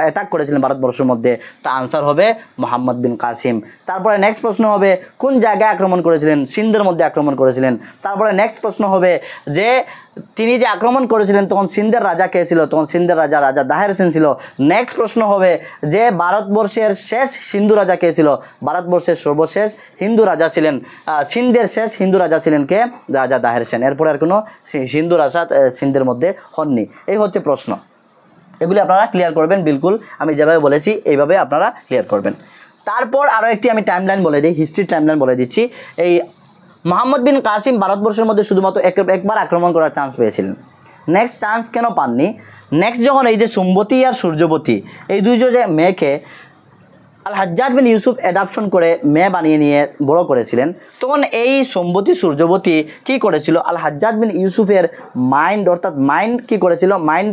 অ্যাটাক করেছিলেন ভারতবর্ষের মধ্যে, তা আনসার হবে মোহাম্মদ বিন কাসিম। তারপরে নেক্সট প্রশ্ন হবে কোন জায়গায় আক্রমণ করেছিলেন, সিন্ধের মধ্যে আক্রমণ করেছিলেন। তারপরে নেক্সট প্রশ্ন হবে যে তিনি যে আক্রমণ করেছিলেন তখন সিন্ধের রাজা কে ছিল, তখন সিন্ধের রাজা দাহের সেন ছিল। নেক্সট প্রশ্ন হবে যে ভারতবর্ষের শেষ হিন্দু রাজা কে ছিল, ভারতবর্ষের সর্বশেষ হিন্দু রাজা ছিলেন, সিন্ধের শেষ হিন্দু রাজা ছিলেন কে, রাজা দাহের সেন। এরপরে আর কোনো হিন্দু রাজা সিন্ধের মধ্যে হননি। এই হচ্ছে প্রশ্ন, এগুলি আপনারা ক্লিয়ার করবেন। বিলকুল আমি যেভাবে বলেছি এইভাবে আপনারা ক্লিয়ার করবেন। তারপর আরও একটি আমি টাইমলাইন বলে দিই, হিস্ট্রি টাইমলাইন বলে দিচ্ছি। এই মোহাম্মদ বিন কাসিম ভারতবর্ষের মধ্যে শুধুমাত্র একবার আক্রমণ করার চান্স পেয়েছিলেন। নেক্সট চান্স কেন পাননি? নেক্সট যখন এই যে সুমবতী আর সূর্যবতী এই দুইজন যে মেয়েকে আল হাজ্জাজ বিন ইউসুফ অ্যাডাপশন করে মেয়ে বানিয়ে নিয়ে বড় করেছিলেন, তখন এই সুমবতী সূর্যবতী কী করেছিল, আল হাজ্জাজ বিন ইউসুফের মাইন্ড অর্থাৎ মাইন্ড কী করেছিল, মাইন্ড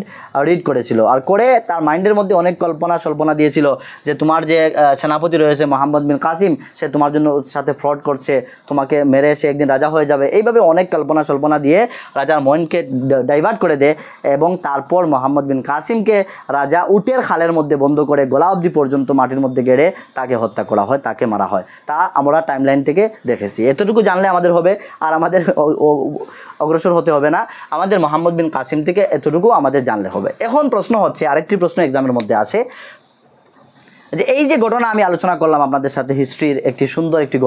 রিড করেছিল। আর করে তার মাইন্ডের মধ্যে অনেক কল্পনা দিয়েছিল যে তোমার যে সেনাপতি রয়েছে মোহাম্মদ বিন কাসিম, সে তোমার জন্য সাথে ফ্রড করছে, তোমাকে মেরে সে একদিন রাজা হয়ে যাবে। এইভাবে অনেক কল্পনা দিয়ে রাজার মাইন্ডকে ডাইভার্ট করে দেয় এবং তারপর মোহাম্মদ বিন কাসিমকে রাজা উটের খালের মধ্যে বন্ধ করে গলা অবধি পর্যন্ত মাটির মধ্যে গেড়ে তাকে হত্যা করা হয়, তাকে মারা হয়। তা আমরা টাইমলাইন থেকে দেখেছি। এতটুকু জানলে আমাদের হবে, আর আমাদের অগ্রসর হতে হবে না। আমাদের মোহাম্মদ বিন কাসিম থেকে এতটুকু আমাদের জানলে হবে। এখন প্রশ্ন হচ্ছে, আরেকটি প্রশ্ন এক্সামের মধ্যে আসে যে এই যে ঘটনা আমি আলোচনা করলাম আপনাদের সাথে, হিস্ট্রির একটি সুন্দর একটি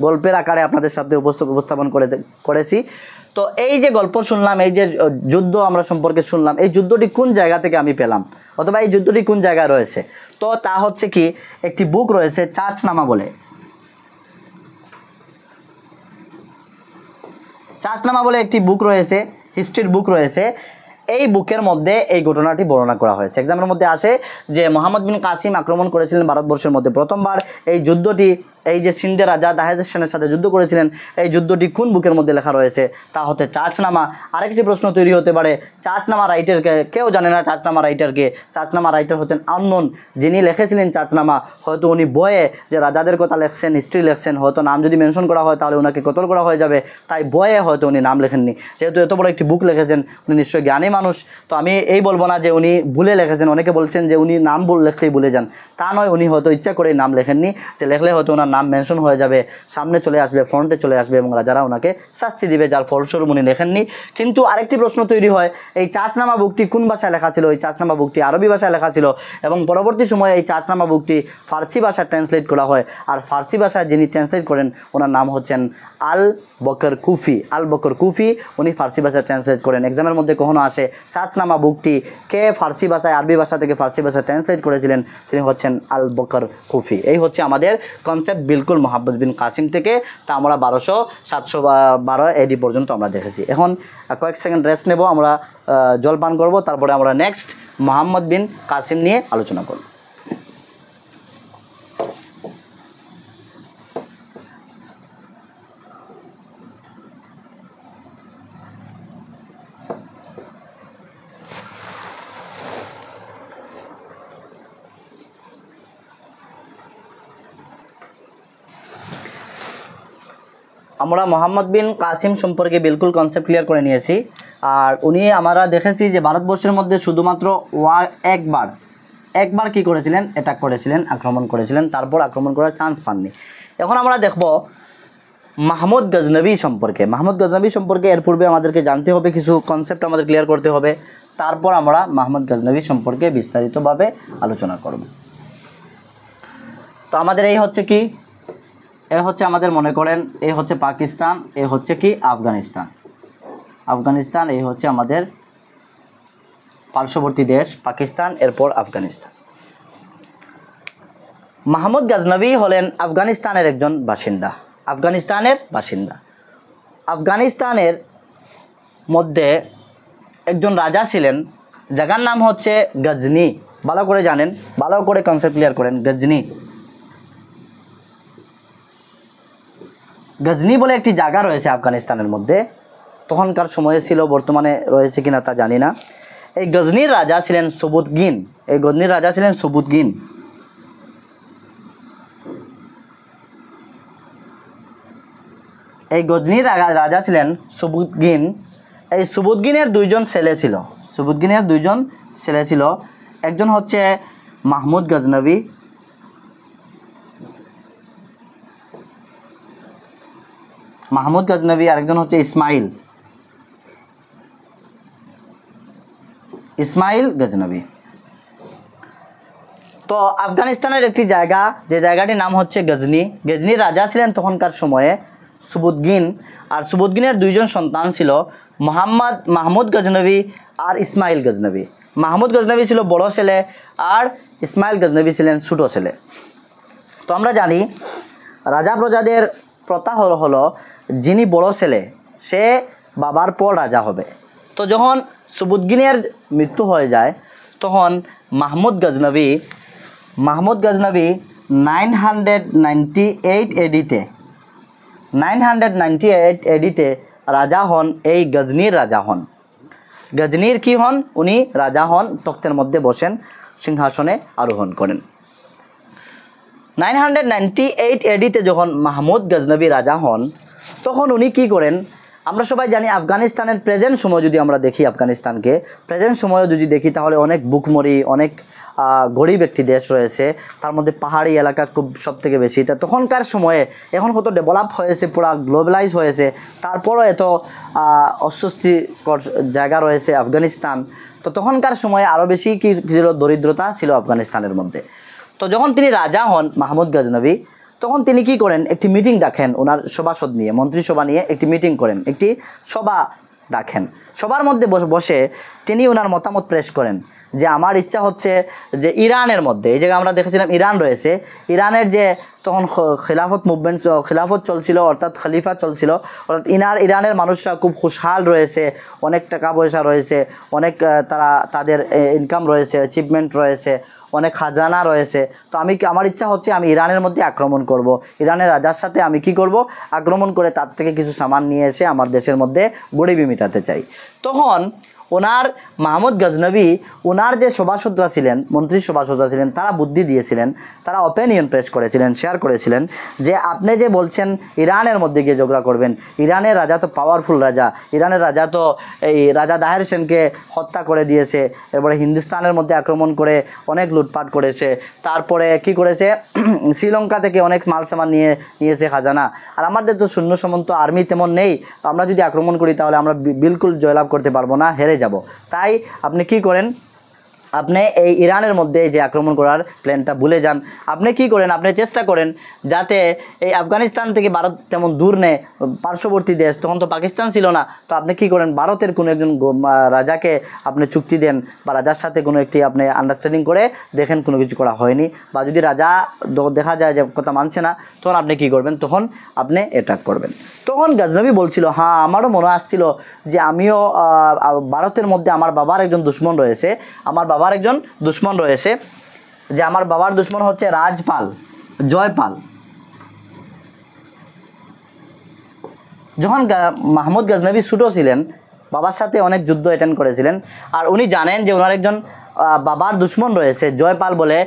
গল্পের আকারে আপনাদের সাথে উপস্থাপন করেছি। তো এই যে গল্প শুনলাম, এই যে যুদ্ধ আমরা সম্পর্কে শুনলাম, এই যুদ্ধটি কোন জায়গা থেকে আমি পেলাম অথবা এই যুদ্ধটি কোন জায়গায় রয়েছে? তো তা হচ্ছে কি, একটি বুক রয়েছে চাচনামা বলে। চাচনামা বলে একটি বুক রয়েছে, হিস্ট্রির বুক রয়েছে। এই বুকের মধ্যে এই ঘটনাটি বর্ণনা করা হয়েছে। এক্সামের মধ্যে আসে যে মোহাম্মদ বিন কাসিম আক্রমণ করেছিলেন ভারতবর্ষের মধ্যে প্রথমবার। এই যুদ্ধটি এই যে সিন্ধের রাজা দাহের সেনের সাথে যুদ্ধ করেছিলেন, এই যুদ্ধটি কোন বুকের মধ্যে লেখা রয়েছে? তা হচ্ছে চাচনামা। আরেকটি প্রশ্ন তৈরি হতে পারে, চাচনামা রাইটারকে কেউ জানে না। চাচনামা রাইটারকে, চাচনামা রাইটার হচ্ছেন আননোন। যিনি লিখেছিলেন চাচনামা, হয়তো উনি বইয়ে যে রাজাদের কথা লেখছেন, হিস্ট্রি লেখছেন, হয়তো নাম যদি মেনশন করা হয় তাহলে ওনাকে কতল করা হয়ে যাবে, তাই বইয়ে হয়তো উনি নাম লেখেননি। যেহেতু এত বড় একটি বুক লিখেছেন, উনি নিশ্চয়ই জ্ঞানী মানুষ। তো আমি এই বলবো না যে উনি ভুলে লিখেছেন। অনেকে বলছেন যে উনি নাম লিখতেই ভুলে যান, তা নয়, উনি হয়তো ইচ্ছা করে নাম লেখেননি, যে লেখলে হয়তো ওনার নাম মেনশন হয়ে যাবে, সামনে চলে আসবে, ফ্রন্টে চলে আসবে এবং রাজারা ওনাকে শাস্তি দিবে, যার ফলস্বরূপ উনি লেখেননি। কিন্তু আরেকটি প্রশ্ন তৈরি হয়, এই চাচনামা বুকটি কোন ভাষায় লেখা ছিল? এই চাচনামা বুকটি আরবি ভাষায় লেখা ছিল এবং পরবর্তী সময়ে এই চাচনামা বুকটি ফার্সি ভাষায় ট্রান্সলেট করা হয়। আর ফার্সি ভাষায় যিনি ট্রান্সলেট করেন ওনার নাম হচ্ছেন আল বকর কুফি। আল বকর কুফি উনি ফার্সি ভাষায় ট্রান্সলেট করেন। এক্সামের মধ্যে কখনো আসে চাচনামা বুকটি কে ফার্সি ভাষায়, আরবি ভাষা থেকে ফার্সি ভাষায় ট্রান্সলেট করেছিলেন, তিনি হচ্ছেন আল বকর কুফি। এই হচ্ছে আমাদের কনসেপ্ট বিলকুল মোহাম্মদ বিন কাসিম থেকে। তা আমরা 712 এডি পর্যন্ত আমরা দেখেছি। এখন কয়েক সেকেন্ড রেস্ট নেব, আমরা জল পান করবো, তারপরে আমরা নেক্সট মোহাম্মদ বিন কাসিম নিয়ে আলোচনা করব। আমরা মোহাম্মদ বিন কাসিম সম্পর্কে বিলকুল কনসেপ্ট ক্লিয়ার করে নিয়েছি। আর উনি আমরা দেখেছি যে ভারতবর্ষের মধ্যে শুধুমাত্র একবার কি করেছিলেন, অ্যাটাক করেছিলেন, আক্রমণ করেছিলেন, তারপর আক্রমণ করার চান্স পাননি। এখন আমরা দেখব মাহমুদ গজনবী সম্পর্কে। মাহমুদ গজনবী সম্পর্কে এর পূর্বে আমাদেরকে জানতে হবে, কিছু কনসেপ্ট আমাদের ক্লিয়ার করতে হবে, তারপর আমরা মাহমুদ গজনবী সম্পর্কে বিস্তারিতভাবে আলোচনা করব। তো আমাদের এই হচ্ছে কি, এ হচ্ছে আমাদের মনে করেন এই হচ্ছে পাকিস্তান, এ হচ্ছে কি আফগানিস্তান। আফগানিস্তান এই হচ্ছে আমাদের পার্শ্ববর্তী দেশ পাকিস্তান, এরপর আফগানিস্তান। মাহমুদ গজনবী হলেন আফগানিস্তানের একজন বাসিন্দা। আফগানিস্তানের বাসিন্দা। আফগানিস্তানের মধ্যে একজন রাজা ছিলেন, জায়গার নাম হচ্ছে গজনি। ভালো করে জানেন, ভালো করে কনসেপ্ট ক্লিয়ার করেন। গজনি, গজনি বলে একটি জায়গা রয়েছে আফগানিস্তানের মধ্যে, তখনকার সময়ে ছিল, বর্তমানে রয়েছে কিনা তা জানি না। এই গজনির রাজা ছিলেন সুবুতগিন। এই গজনির রাজা ছিলেন সুবুতগিন। এই গজনির রাজা ছিলেন সুবুতগিন। এই সুবুতগিনের দুইজন ছেলে ছিল। সুবুতগিনের দুইজন ছেলে ছিল, একজন হচ্ছে মাহমুদ গজনবী, মাহমুদ গজনবী, আরেকজন হচ্ছে ইসমাইল, ইসমাইল গজনবী। তো আফগানিস্তানের একটি জায়গা, যে জায়গাটির নাম হচ্ছে গজনি। গজনির রাজা ছিলেন তখনকার সময়ে সুবুতগিন, আর সুবুতগিনের দুইজন সন্তান ছিল মাহমুদ গজনবী আর ইসমাইল গজনবী। মাহমুদ গজনবী ছিল বড় ছেলে আর ইসমাইল গজনবী ছিলেন ছোট ছেলে। তো আমরা জানি রাজা প্রজাদের প্রথা হলো যিনি বড় ছেলে সে বাবার পর রাজা হবে। তো যখন সুবুতগিনের মৃত্যু হয়ে যায় তখন মাহমুদ গজনবী 998 এডিতে 998 এডিতে রাজা হন, এই গজনির রাজা হন। গজনির কি হন? উনি রাজা হন, তখ্তের মধ্যে বসেন, সিংহাসনে আরোহণ করেন। 998 এডিতে যখন মাহমুদ গজনবী রাজা হন তখন উনি কি করেন? আমরা সবাই জানি আফগানিস্তানের প্রেজেন্ট সময় যদি আমরা দেখি, আফগানিস্তানকে প্রেজেন্ট সময়ও যদি দেখি তাহলে অনেক বুকমরি, অনেক গরিব একটি দেশ রয়েছে, তার মধ্যে পাহাড়ি এলাকা খুব সবথেকে বেশি। তা তখনকার সময়ে, এখন কত ডেভেলপ হয়েছে, পুরো গ্লোবালাইজ হয়েছে, তারপরও এত অস্বস্তিকর জায়গা রয়েছে আফগানিস্তান। তো তখনকার সময়ে আরও বেশি কি ছিল? দরিদ্রতা ছিল আফগানিস্তানের মধ্যে। তো যখন তিনি রাজা হন মাহমুদ গজনবী, তখন তিনি কি করেন? একটি মিটিং ডাকেন ওনার সভাসদ নিয়ে, মন্ত্রিসভা নিয়ে একটি মিটিং করেন, একটি সভা ডাকেন। সবার মধ্যে বসে তিনি ওনার মতামত পেশ করেন যে আমার ইচ্ছা হচ্ছে যে ইরানের মধ্যে, এই জায়গায় আমরা দেখেছিলাম ইরান রয়েছে, ইরানের যে তখন খিলাফত মুভমেন্ট, খিলাফত চলছিল, অর্থাৎ খলিফা চলছিল, অর্থাৎ ইরানের মানুষরা খুব খুশহাল রয়েছে, অনেক টাকা পয়সা রয়েছে, অনেক তাদের ইনকাম রয়েছে, অ্যাচিভমেন্ট রয়েছে, অনেক খাজানা রয়েছে। তো আমার ইচ্ছা হচ্ছে আমি ইরানের মধ্যে আক্রমণ করব, ইরানের রাজার সাথে আমি কি করব? আক্রমণ করে তার থেকে কিছু সামান নিয়ে এসে আমার দেশের মধ্যে গরিবি মেটাতে চাই। তখন ওনার মাহমুদ গজনবী, ওনার যে সভাসদরা ছিলেন, মন্ত্রী সভাসদরা ছিলেন, তারা বুদ্ধি দিয়েছিলেন, তারা অপিনিয়ন পেশ করেছিলেন, শেয়ার করেছিলেন যে আপনি যে বলছেন ইরানের মধ্যে গিয়ে ঝগড়া করবেন, ইরানের রাজা তো পাওয়ারফুল রাজা, ইরানের রাজা তো এই রাজা দাহের সেনকে হত্যা করে দিয়েছে, এরপরে হিন্দুস্তানের মধ্যে আক্রমণ করে অনেক লুটপাট করেছে, তারপরে কি করেছে? শ্রীলঙ্কা থেকে অনেক মাল সামান নিয়েছে খাজানা, আর আমাদের তো শূন্য সমন্ত আর্মি তেমন নেই, আমরা যদি আক্রমণ করি তাহলে আমরা বিলকুল জয়লাভ করতে পারবো না, হেরে যাব। তাই আপনি কি করেন? আপনি এই ইরানের মধ্যে যে আক্রমণ করার প্ল্যানটা ভুলে যান। আপনি কি করেন? আপনি চেষ্টা করেন যাতে এই আফগানিস্তান থেকে ভারত তেমন দূর নেই, পার্শ্ববর্তী দেশ, তখন তো পাকিস্তান ছিল না। তো আপনি কি করেন? ভারতের কোনো একজন রাজাকে আপনি চুক্তি দেন, বা রাজার সাথে কোনো একটি আপনি আন্ডারস্ট্যান্ডিং করে দেখেন কোনো কিছু করা হয়নি, বা যদি রাজা দেখা যায় যে কথা মানছে না, তখন আপনি কি করবেন? তখন আপনি অ্যাটাক করবেন। তখন গজনবী বলছিল, হ্যাঁ আমারও মনে আসছিল যে আমিও ভারতের মধ্যে আমার বাবার একজন দুশ্মন রয়েছে, আমার বাবার একজন দুশ্মন রয়েছে, যে আমার বাবার দুশ্মন হচ্ছে রাজপাল, জয়পাল। যখন মাহমুদ গজনবী ছোট ছিলেন, বাবার সাথে অনেক যুদ্ধ অ্যাটেন্ড করেছিলেন, আর উনি জানেন যে ওনার একজন বাবার দুশ্মন রয়েছে জয়পাল বলে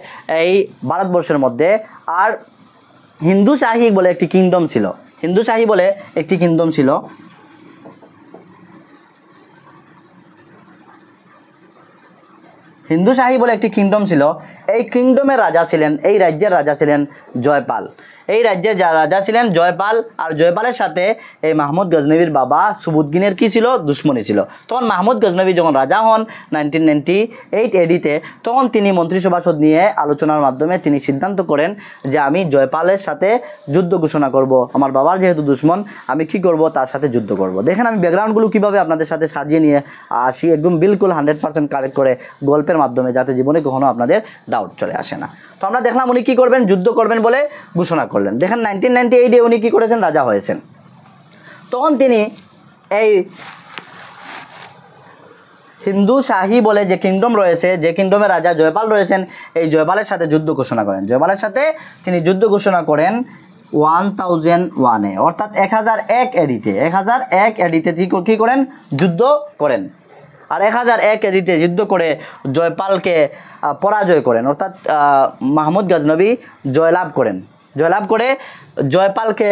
এই ভারতবর্ষের মধ্যে, আর হিন্দু শাহী বলে একটি কিংডম ছিল, হিন্দু শাহী বলে একটি কিংডম ছিল। হিন্দু শাহী বলে একটি কিংডম ছিল, এই কিংডমের রাজা ছিলেন, এই রাজ্যের রাজা ছিলেন জয়পাল। এই রাজ্যের যা রাজা ছিলেন জয়পাল, আর জয়পালের সাথে এই মাহমুদ গজনবীর বাবা সুবুদ্দিনের কি ছিল, দুশ্মনী ছিল। তখন মাহমুদ গজনবী যখন রাজা হন 1998 এডিতে, তখন তিনি মন্ত্রিসভাসদ নিয়ে আলোচনার মাধ্যমে তিনি সিদ্ধান্ত করেন যে আমি জয়পালের সাথে যুদ্ধ ঘোষণা করব, আমার বাবার যেহেতু দুশ্মন আমি কি করব, তার সাথে যুদ্ধ করব। দেখেন আমি ব্যাকগ্রাউন্ডগুলো কীভাবে আপনাদের সাথে সাজিয়ে নিয়ে আসি একদম বিলকুল 100% কারেক্ট করে গল্পের মাধ্যমে, যাতে জীবনে কখনো আপনাদের ডাউট চলে আসে না। তো আমরা দেখলাম উনি কী করবেন, যুদ্ধ করবেন বলে ঘোষণা করলেন। দেখেন 1998-এ উনি কী করেছেন, রাজা হয়েছেন। তখন তিনি এই হিন্দু শাহী বলে যে কিংডম রয়েছে, যে কিংডমে রাজা জয়পাল রয়েছেন, এই জয়পালের সাথে যুদ্ধ ঘোষণা করেন। জয়পালের সাথে তিনি যুদ্ধ ঘোষণা করেন 1001-এ, অর্থাৎ 1001 এডিতে। 1001 এডিতে কী করেন, যুদ্ধ করেন। আর 1001 এডিতে যুদ্ধ করে জয়পালকে পরাজয় করেন, অর্থাৎ মাহমুদ গজনবী জয়লাভ করেন। জয়লাভ করে জয়পালকে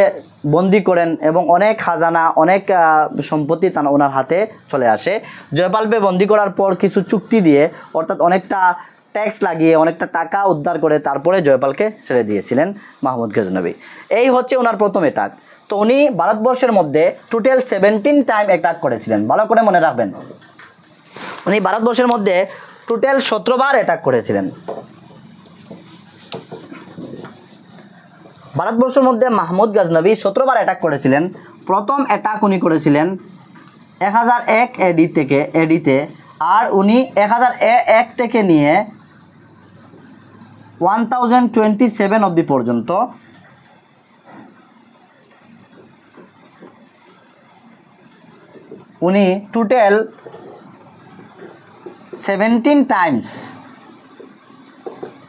বন্দি করেন এবং অনেক খাজানা, অনেক সম্পত্তি ওনার হাতে চলে আসে। জয়পালকে বন্দি করার পর কিছু চুক্তি দিয়ে, অর্থাৎ অনেকটা ট্যাক্স লাগিয়ে অনেকটা টাকা উদ্ধার করে তারপরে জয়পালকে ছেড়ে দিয়েছিলেন মাহমুদ গজনবী। এই হচ্ছে ওনার প্রথম অ্যাটাক। তো উনি ভারতবর্ষের মধ্যে টোটাল 17 টাইম অ্যাটাক করেছিলেন, ভালো করে মনে রাখবেন। উনি ভারতবর্ষের মধ্যে টোটাল 17 বার অ্যাটাক করেছিলেন। ভারতবর্ষের মধ্যে মাহমুদ গজনবী 17 বার অ্যাটাক করেছিলেন। প্রথম অ্যাটাক উনি করেছিলেন 1001 এডিতে, আর উনি 1001 থেকে নিয়ে 1027 অবধি পর্যন্ত উনি টোটাল 17 টাইমস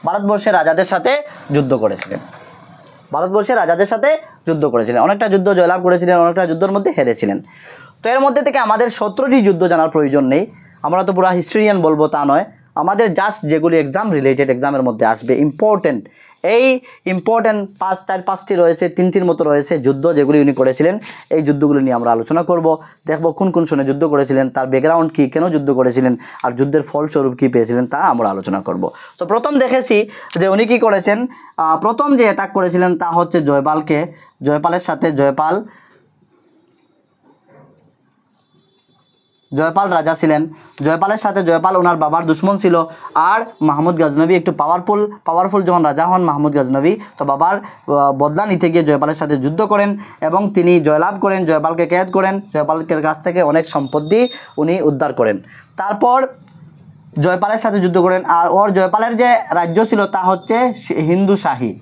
ভারতবর্ষের রাজাদের সাথে যুদ্ধ করেছিলেন। ভারতবর্ষের রাজাদের সাথে যুদ্ধ করেছিলেন, অনেকটা যুদ্ধ জয়লাভ করেছিলেন, অনেকটা যুদ্ধের মধ্যে হেরেছিলেন। তো এর মধ্যে থেকে আমাদের 17টি যুদ্ধ জানার প্রয়োজন নেই, আমরা তো পুরো হিস্ট্রিয়ান বলবো তা নয়। আমাদের জাস্ট যেগুলি এক্সাম রিলেটেড, এক্সামের মধ্যে আসবে ইম্পর্টেন্ট, এই ইম্পর্টেন্ট 5টি রয়েছে, 3টির মতো রয়েছে যুদ্ধ যেগুলি উনি করেছিলেন। এই যুদ্ধগুলো নিয়ে আমরা আলোচনা করব, দেখব কোন কোন সনে যুদ্ধ করেছিলেন, তার ব্যাকগ্রাউন্ড কী, কেন যুদ্ধ করেছিলেন, আর যুদ্ধের ফলস্বরূপ কী পেয়েছিলেন তা আমরা আলোচনা করব। তো প্রথম দেখেছি যে উনি কী করেছেন, প্রথম যে অ্যাটাক করেছিলেন তা হচ্ছে জয়পালের সাথে। জয়পাল রাজা ছিলেন, জয়পালের সাথে জয়পাল ওনার বাবার দুশ্মন ছিল। আর মাহমুদ গজনবী একটু পাওয়ারফুল যখন রাজা হন মাহমুদ গজনবী, তো বাবার বদলা নিতে গিয়ে জয়পালের সাথে যুদ্ধ করেন এবং তিনি জয়লাভ করেন, জয়পালকে ক্যাদ করেন, জয়পালের কাছ থেকে অনেক সম্পত্তি উনি উদ্ধার করেন। তারপর জয়পালের সাথে যুদ্ধ করেন। আর জয়পালের যে রাজ্য ছিল তা হচ্ছে হিন্দু শাহী।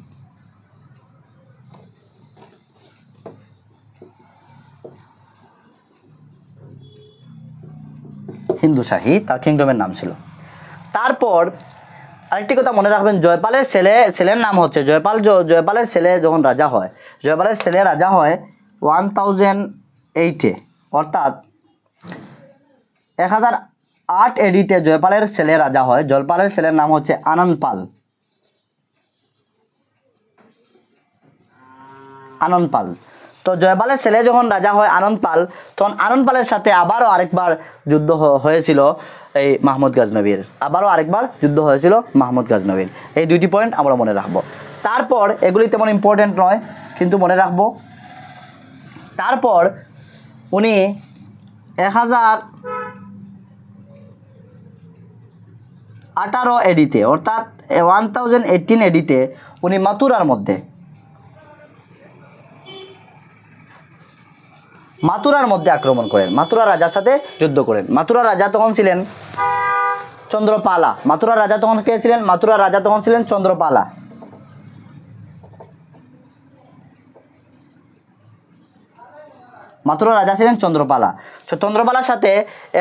হিন্দু শাহী তার কিংডমের নাম ছিল। তারপর আরেকটি কথা মনে রাখবেন, জয়পালের ছেলের নাম হচ্ছে জয়পালের ছেলে যখন রাজা হয়, জয়পালের ছেলে রাজা হয় 1008-এ, অর্থাৎ 1008 এডিতে জয়পালের ছেলে রাজা হয়। জয়পালের ছেলের নাম হচ্ছে আনন্দ পাল। তো জয়পালের ছেলে যখন রাজা হয় আনন্দ পাল, তখন আনন্দ পালের সাথে আবারও আরেকবার যুদ্ধ হয়েছিল এই মাহমুদ গজনবীর, এই 2টি পয়েন্ট আমরা মনে রাখবো। তারপর এগুলি তেমন ইম্পর্টেন্ট নয়, কিন্তু মনে রাখবো। তারপর উনি 1018 এডিতে, অর্থাৎ 1018 এডিতে উনি মাথুরার মধ্যে আক্রমণ করেন, মাথুরা রাজার সাথে যুদ্ধ করেন। মাথুরা রাজা তখন ছিলেন চন্দ্রপালা। মাথুরা রাজা তখন কে ছিলেন? মাথুরা রাজা তখন ছিলেন চন্দ্রপালা। মাথুরা রাজা ছিলেন চন্দ্রপালা। চন্দ্রপালার সাথে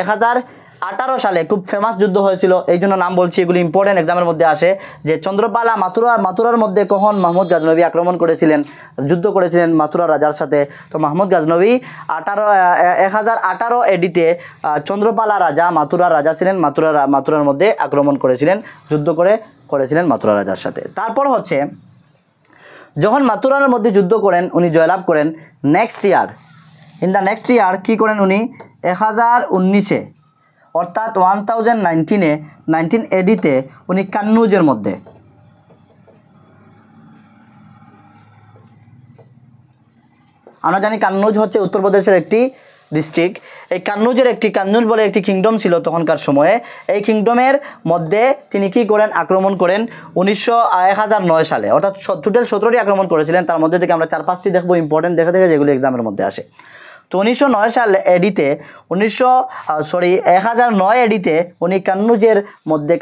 1018 সালে খুব ফেমাস যুদ্ধ হয়েছিল, এই জন্য নাম বলছি, এগুলি ইম্পর্টেন্ট এক্সামের মধ্যে আসে। যে চন্দ্রপালা মাথুরার মধ্যে কখন মাহমুদ গজনবী আক্রমণ করেছিলেন, যুদ্ধ করেছিলেন মাথুরা রাজার সাথে। তো মাহমুদ গজনবী 1018 এডিতে চন্দ্রপালা রাজা, মাথুরার রাজা ছিলেন, মাথুরার মধ্যে আক্রমণ করেছিলেন, যুদ্ধ করেছিলেন মাথুরা রাজার সাথে। তারপর হচ্ছে যখন মাথুরার মধ্যে যুদ্ধ করেন, উনি জয়লাভ করেন। নেক্সট ইয়ার কী করেন উনি? 1019-এ, অর্থাৎ 19 এডিতে উনি কান্নুজের মধ্যে আমরা জানি কান্নুজ হচ্ছে উত্তরপ্রদেশের একটি ডিস্ট্রিক্ট। এই কান্নুজের একটি কান্নুজ বলে একটি কিংডম ছিল তখনকার সময়ে। এই কিংডমের মধ্যে তিনি কি করেন, আক্রমণ করেন 1009 সালে, অর্থাৎ টোটাল 17টি আক্রমণ করেছিলেন। তার মধ্যে থেকে আমরা 4-5টি দেখবো ইম্পর্টেন্ট দেখে যেগুলো এক্সামের মধ্যে আসে। তো 1909 সাল এডিতে 1009 এডিতে উনি কান্নুজের মধ্যে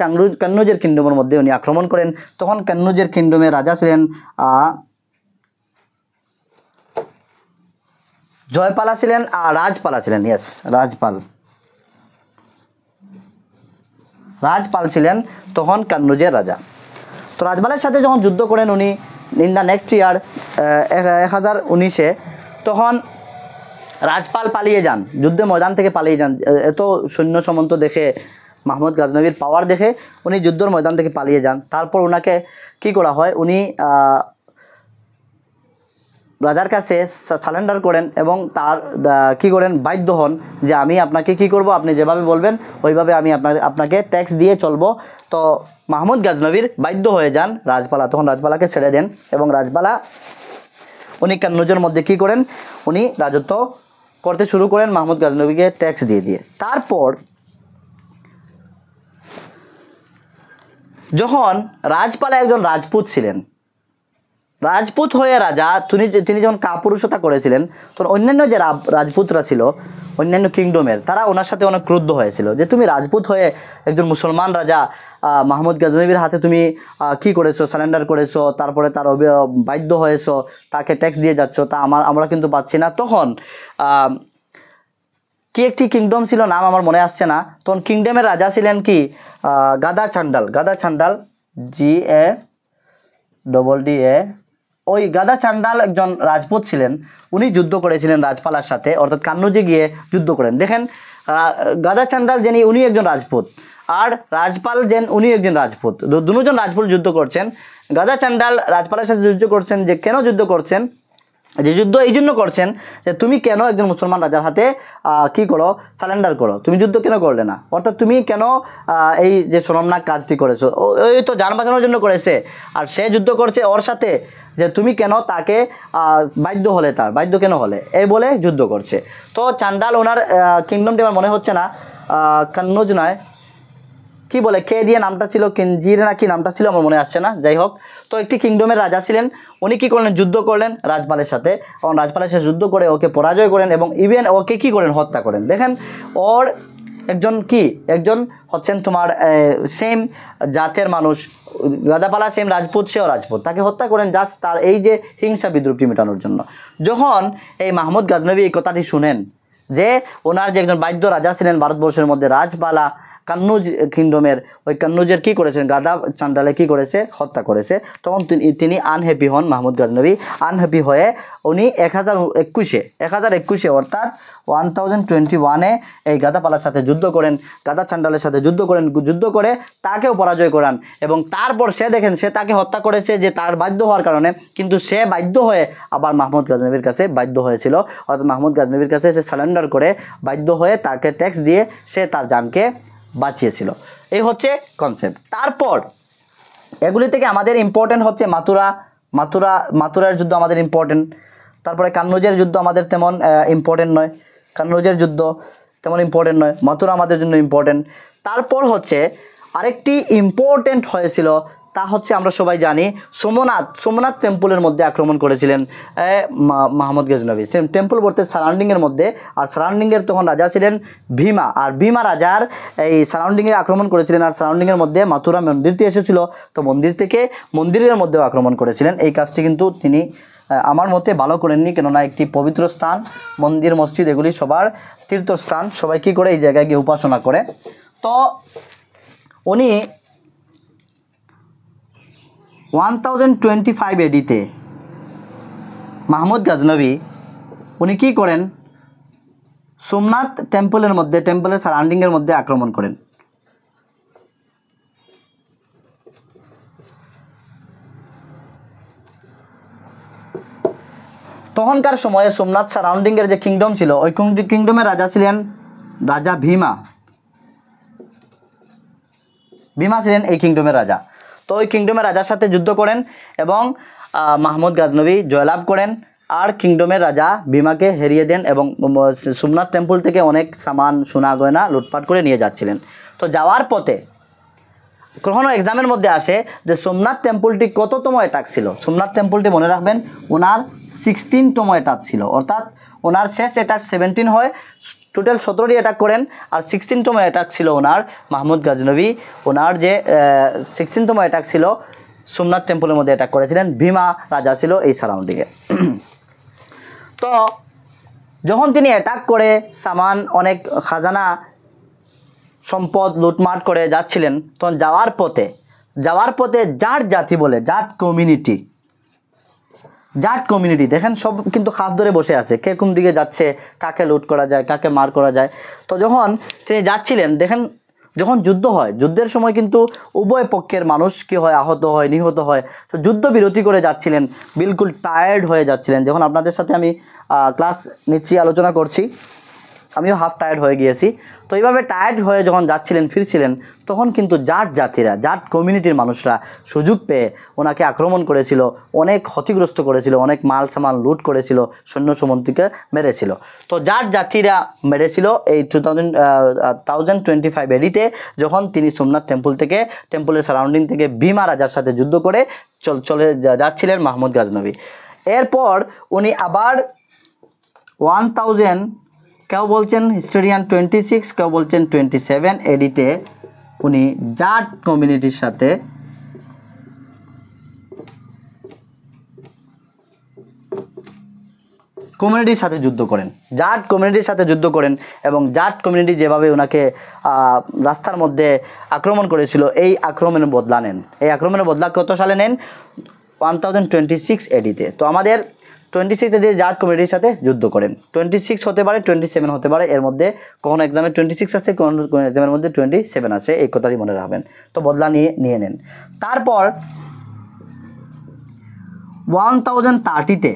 কান্নুজের কিংডমের মধ্যে উনি আক্রমণ করেন। তখন কান্নুজের কিংডমের রাজা ছিলেন জয়পালা ছিলেন আর রাজপালা ছিলেন। ইয়েস, রাজপাল ছিলেন তখন কান্নুজের রাজা। তো রাজপালের সাথে যখন যুদ্ধ করেন উনি ইন দ্য নেক্সট ইয়ার 1019-এ, তখন রাজপাল পালিয়ে যান, যুদ্ধের ময়দান থেকে পালিয়ে যান। এত সৈন্য সামন্ত দেখে, মাহমুদ গাজনবীর পাওয়ার দেখে উনি যুদ্ধের ময়দান থেকে পালিয়ে যান। তারপর ওনাকে কি করা হয়, উনি রাজার কাছে সারেন্ডার করেন এবং তার কি করেন, বাধ্য হন যে আমি আপনাকে কি করব, আপনি যেভাবে বলবেন ওইভাবে আমি আপনাকে ট্যাক্স দিয়ে চলবো। তো মাহমুদ গাজনবীর বাধ্য হয়ে যান রাজপালা, তখন রাজপালাকে ছেড়ে দেন এবং রাজপালা উনি কান্নুজের মধ্যে কি করেন, উনি রাজত্ব করতে শুরু করেন মাহমুদ গাজনবীকে ট্যাক্স দিয়ে। তারপর যখন রাজপালা একজন রাজপুত ছিলেন, রাজপুত হয়ে রাজা তিনি যখন কাপুরুষতা করেছিলেন, তখন অন্যান্য যে রাজপুতরা ছিল অন্যান্য কিংডমের, তারা ওনার সাথে অনেক ক্রুদ্ধ হয়েছিল যে তুমি রাজপুত হয়ে একজন মুসলমান রাজা মাহমুদ গাজনবীর হাতে তুমি কি করেছো, সারেন্ডার করেছো, তারপরে তার বাধ্য হয়েছো, তাকে ট্যাক্স দিয়ে যাচ্ছ, তা আমরা কিন্তু পাচ্ছি না। তখন কি একটি কিংডম ছিল, নাম আমার মনে আসছে না, তখন কিংডমের রাজা ছিলেন কি গাদা চান্ডাল GADDA। ওই গাদা চান্ডাল একজন রাজপুত ছিলেন, উনি যুদ্ধ করেছিলেন রাজপালার সাথে, অর্থাৎ কান্নুজে গিয়ে যুদ্ধ করেন। দেখেন গাদা চান্ডাল যিনি উনি একজন রাজপুত, আর রাজপাল উনি একজন রাজপুত, দুজন রাজপুত যুদ্ধ করছেন। গাদা চান্ডাল রাজপালের সাথে যুদ্ধ করছেন, যে কেন যুদ্ধ করছেন, যে যুদ্ধ এই জন্য করছেন যে তুমি কেন একজন মুসলমান রাজার হাতে কি করো, সারেন্ডার করো, তুমি যুদ্ধ কেন করলে না, অর্থাৎ তুমি কেন এই যে শরমনাক কাজটি করেছো, ওই তো যান বাঁচানোর জন্য করেছে, আর সে যুদ্ধ করছে ওর সাথে, যে তুমি কেন তাকে বাধ্য কেন হলে, এই বলে যুদ্ধ করছে। তো চান্ডাল ওনার কিংডমটি আমার মনে হচ্ছে না, কান্নুজ নয়, কি বলে কে দিয়ে নামটা ছিল, কিঞ্জির না কি নামটা ছিল, আমার মনে আসছে না, যাই হোক। তো একটি কিংডমের রাজা ছিলেন, উনি কি করলেন, যুদ্ধ করলেন রাজপালের সাথে, এবং রাজপালের সাথে যুদ্ধ করে ওকে পরাজয় করেন এবং ইভেন ওকে কি করেন, হত্যা করেন। দেখেন ওর একজন হচ্ছেন তোমার সেম জাতের মানুষ, গাদাপালা সেম রাজপুত, সেও রাজপুত, তাকে হত্যা করেন জাস্ট তার এই যে হিংসা বিদ্রুপটি মেটানোর জন্য। যখন এই মাহমুদ গাজনবী এই কথাটি শুনেন যে ওনার যে একজন বাধ্য রাজা ছিলেন ভারতবর্ষের মধ্যে, রাজপালা কান্নুজ কিংডমের, ওই কান্নুজের কি করেছেন, গাদা চান্ডালে কি করেছে, হত্যা করেছে। তখন তিনি আনহ্যাপি হন, মাহমুদ গাজনবী আনহ্যাপি হয়ে উনি 1021 অর্থাৎ 1021-এ এই গাদাপালার সাথে যুদ্ধ করেন, গাদা চান্ডালের সাথে যুদ্ধ করে তাকেও পরাজয় করান। এবং তারপর সে তাকে হত্যা করেছে যে তার বাধ্য হওয়ার কারণে, কিন্তু সে বাধ্য হয়ে আবার মাহমুদ গাজনবীর কাছে বাধ্য হয়েছিল, অর্থাৎ মাহমুদ গাজনবীর কাছে সে সারেন্ডার করে বাধ্য হয়ে তাকে ট্যাক্স দিয়ে সে তার জানকে বাঁচিয়েছিল। এই হচ্ছে কনসেপ্ট। তারপর এগুলি থেকে আমাদের ইম্পর্টেন্ট হচ্ছে মাথুরার যুদ্ধ আমাদের ইম্পর্টেন্ট। তারপরে কান্নুজের যুদ্ধ আমাদের তেমন ইম্পর্টেন্ট নয়, মাথুরা আমাদের জন্য ইম্পর্টেন্ট। তারপর হচ্ছে আরেকটি ইম্পর্টেন্ট হয়েছিল, তা হচ্ছে আমরা সবাই জানি সোমনাথ টেম্পলের মধ্যে আক্রমণ করেছিলেন মাহমুদ গাজনবী, সেম টেম্পল বলতে সারাউন্ডিংয়ের মধ্যে, আর সারাউন্ডিংয়ের তখন রাজা ছিলেন ভীমা, আর ভীমা রাজার এই সারাউন্ডিংয়ে আক্রমণ করেছিলেন, আর সারাউন্ডিংয়ের মধ্যে মাথুরা মন্দিরটি এসেছিল, তো মন্দিরের মধ্যেও আক্রমণ করেছিলেন। এই কাজটি কিন্তু তিনি আমার মতে ভালো করেননি, কেননা একটি পবিত্র স্থান, মন্দির মসজিদ এগুলি সবার তীর্থস্থান, সবাই কী করে এই জায়গায় গিয়ে উপাসনা করে। তো উনি 1025 AD-তে মাহমুদ গাজনবী উনি কী করেন, সোমনাথ টেম্পলের সারাউন্ডিংয়ের মধ্যে আক্রমণ করেন। তখনকার সময়ে সোমনাথ সারাউন্ডিংয়ের যে কিংডম ছিল, ওই কিংডমের রাজা ছিলেন রাজা ভীমা ছিলেন এই কিংডমের রাজা। তো ওই কিংডমের রাজার সাথে যুদ্ধ করেন এবং মাহমুদ গাজনবী জয়লাভ করেন, আর কিংডমের রাজা ভীমাকে হারিয়ে দেন এবং সোমনাথ টেম্পল থেকে অনেক সামান সোনা গয়না লুটপাট করে নিয়ে যাচ্ছিলেন। তো যাওয়ার পথে কখনো এক্সামের মধ্যে আসে যে সোমনাথ টেম্পলটি কততম অ্যাটাক ছিল। সোমনাথ টেম্পলটি মনে রাখবেন ওনার 16তম অ্যাটাক ছিল, অর্থাৎ ওনার শেষ অ্যাটাক 17 হয়, টোটাল 17টি অ্যাটাক করেন, আর 16তম অ্যাটাক ছিল ওনার মাহমুদ গাজনবী। ওনার যে 16তম অ্যাটাক ছিল সোমনাথ টেম্পলের মধ্যে অ্যাটাক করেছিলেন, ভীমা রাজা ছিল এই সারাউন্ডিংয়ে। তো যখন তিনি অ্যাটাক করে সামান অনেক খাজানা সম্পদ লুটমাট করে যাচ্ছিলেন, তখন যাওয়ার পথে জাট জাতি বলে জাট কমিউনিটি দেখেন সব কিন্তু খাপ ধরে বসে আছে, কে কোন দিকে যাচ্ছে, কাকে লুট করা যায়, কাকে মার করা যায়। তো যখন তিনি যাচ্ছিলেন দেখেন যখন যুদ্ধ হয়, যুদ্ধের সময় কিন্তু উভয় পক্ষের মানুষ কি হয়, আহত হয়, নিহত হয়। তো যুদ্ধ বিরতি করে যাচ্ছিলেন, বিলকুল টায়ার্ড হয়ে যাচ্ছিলেন। যখন আপনাদের সাথে আমি ক্লাস নিচ্ছি, আলোচনা করছি, আমিও হাফ টায়ার্ড হয়ে গিয়েছি। তো এইভাবে টায়ার্ড হয়ে যখন যাচ্ছিলেন ফিরছিলেন, তখন কিন্তু জাট কমিউনিটির মানুষরা সুযোগ পেয়ে ওনাকে আক্রমণ করেছিল, অনেক ক্ষতিগ্রস্ত করেছিল, অনেক মাল সামান লুট করেছিল, সৈন্য সামন্তকে মেরেছিল। তো জাতিরা মেরেছিল এই 1025 এডিতে, যখন তিনি সোমনাথ টেম্পলের সারাউন্ডিং থেকে ভীমা রাজার সাথে যুদ্ধ করে চলে যাচ্ছিলেন মাহমুদ গাজনবী। এরপর উনি আবার 1000, কেউ বলছেন হিস্টোরিয়ান 26, কেউ বলছেন 27 এডিতে উনি জাট কমিউনিটির সাথে যুদ্ধ করেন, এবং জাট কমিউনিটি যেভাবে ওনাকে রাস্তার মধ্যে আক্রমণ করেছিল, এই আক্রমণের বদলা নেন। এই আক্রমণের বদলা কত সালে নেন? 1026 এডিতে। তো আমাদের 26 এডিতে জাট কমিউনিটির সাথে যুদ্ধ করেন। 26 হতে পারে, 27 হতে পারে, এর মধ্যে কখনো এক্সামে 26 আছে, কোনো এক্সামের মধ্যে 27 আছে, এই কথাটি মনে রাখবেন। তো বদলা নিয়ে নেন। তারপর 1030-তে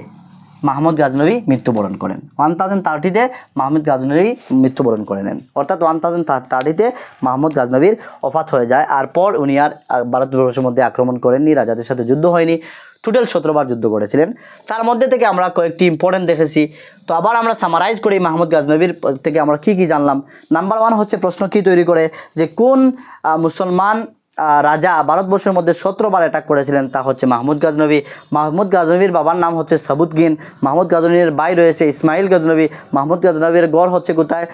মাহমুদ গাজনবী মৃত্যুবরণ করেন। 1030-তে মাহমুদ গাজনবী মৃত্যুবরণ করে নেন, অর্থাৎ 1030-তে মাহমুদ গাজনবীর ওফাত হয়ে যায়। আর পর উনি আর ভারতবর্ষের মধ্যে আক্রমণ করেননি, রাজাদের সাথে যুদ্ধ হয়নি, টোটাল 17 বার যুদ্ধ করেছিলেন। তার মধ্যে থেকে আমরা কয়েকটি ইম্পর্টেন্ট দেখেছি। তো আবার আমরা সামারাইজ করি মাহমুদ গাজনবীর থেকে আমরা কি জানলাম। নাম্বার 1 হচ্ছে প্রশ্ন কি তৈরি করে যে কোন মুসলমান রাজা ভারতবর্ষের মধ্যে 17 বার অ্যাটাক করেছিলেন, তা হচ্ছে মাহমুদ গাজনবী। মাহমুদ গাজনবীর বাবার নাম হচ্ছে সাবুদ্দিন। মাহমুদ গাজনবীর ভাই রয়েছে ইসমাইল গাজনবী। মাহমুদ গাজনবীর গড় হচ্ছে কোথায়?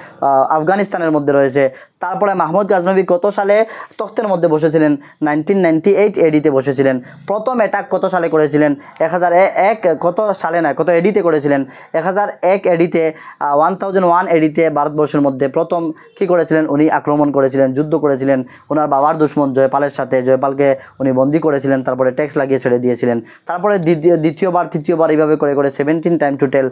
আফগানিস্তানের মধ্যে রয়েছে। তারপরে মাহমুদ গাজনবী কত সালে তখ্তের মধ্যে বসেছিলেন? 1998 এডিতে বসেছিলেন। প্রথম অ্যাটাক কত সালে করেছিলেন? 1001 কত সালে না, কত এডিতে করেছিলেন? 1001 এডিতে, 1001 এডিতে ভারতবর্ষের মধ্যে প্রথম কি করেছিলেন? উনি আক্রমণ করেছিলেন, যুদ্ধ করেছিলেন ওনার বাবার দুশ্মন জয়পালের সাথে। জয়পালকে উনি বন্দী করেছিলেন, তারপরে ট্যাক্স লাগিয়ে ছেড়ে দিয়েছিলেন। তারপরে দ্বিতীয়বার, তৃতীয়বার এইভাবে করে 17 টাইম টোটাল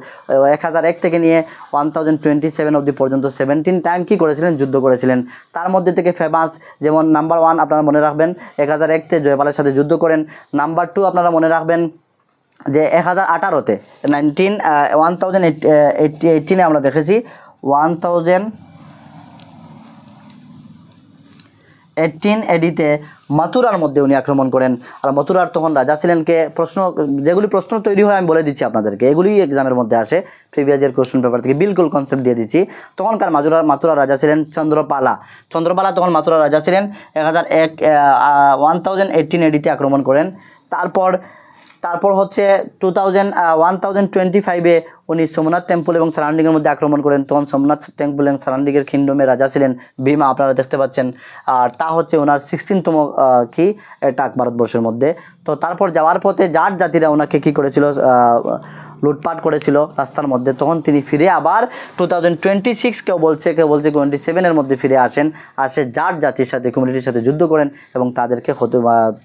1001 থেকে নিয়ে 1027 অবধি পর্যন্ত 17 টাইম কি করেছিলেন? যুদ্ধ করেছিলেন। তার মধ্যে থেকে ফেমাস যেমন নাম্বার 1 আপনারা মনে রাখবেন 1001-তে জয়পালের সাথে যুদ্ধ করেন। নাম্বার 2 আপনারা মনে রাখবেন যে 1018-তে 1018 আমরা দেখেছি 1018 এডিতে মথুরার মধ্যে উনি আক্রমণ করেন। আর মথুরার তখন রাজা ছিলেন কে? যেগুলি প্রশ্ন তৈরি হয় আমি বলে দিচ্ছি আপনাদেরকে, এগুলি এক্সামের মধ্যে আসে, প্রিভিয়াস ইয়ার কোশ্চেন পেপার থেকে বিলকুল কনসেপ্ট দিয়ে দিচ্ছি। তখনকার মথুরার রাজা ছিলেন চন্দ্রপালা। তখন মথুরার রাজা ছিলেন। 1018 এডিতে আক্রমণ করেন। তারপর হচ্ছে 1025-এ উনি সোমনাথ টেম্পল এবং সারাউন্ডিংয়ের মধ্যে আক্রমণ করেন। তখন সোমনাথ টেম্পল এবং সারাউন্ডিংয়ের কিংডমের রাজা ছিলেন ভীমা, আপনারা দেখতে পাচ্ছেন। আর তা হচ্ছে ওনার 16তম অ্যাটাক ভারতবর্ষের মধ্যে। তো তারপর যাওয়ার পথে জাট জাতিরা ওনাকে কী করেছিল? লুটপাট করেছিল রাস্তার মধ্যে। তখন তিনি ফিরে আবার 2026, কেউ বলছে 27-এর মধ্যে ফিরে আসে জাট জাতির সাথে, কমিউনিটির সাথে যুদ্ধ করেন এবং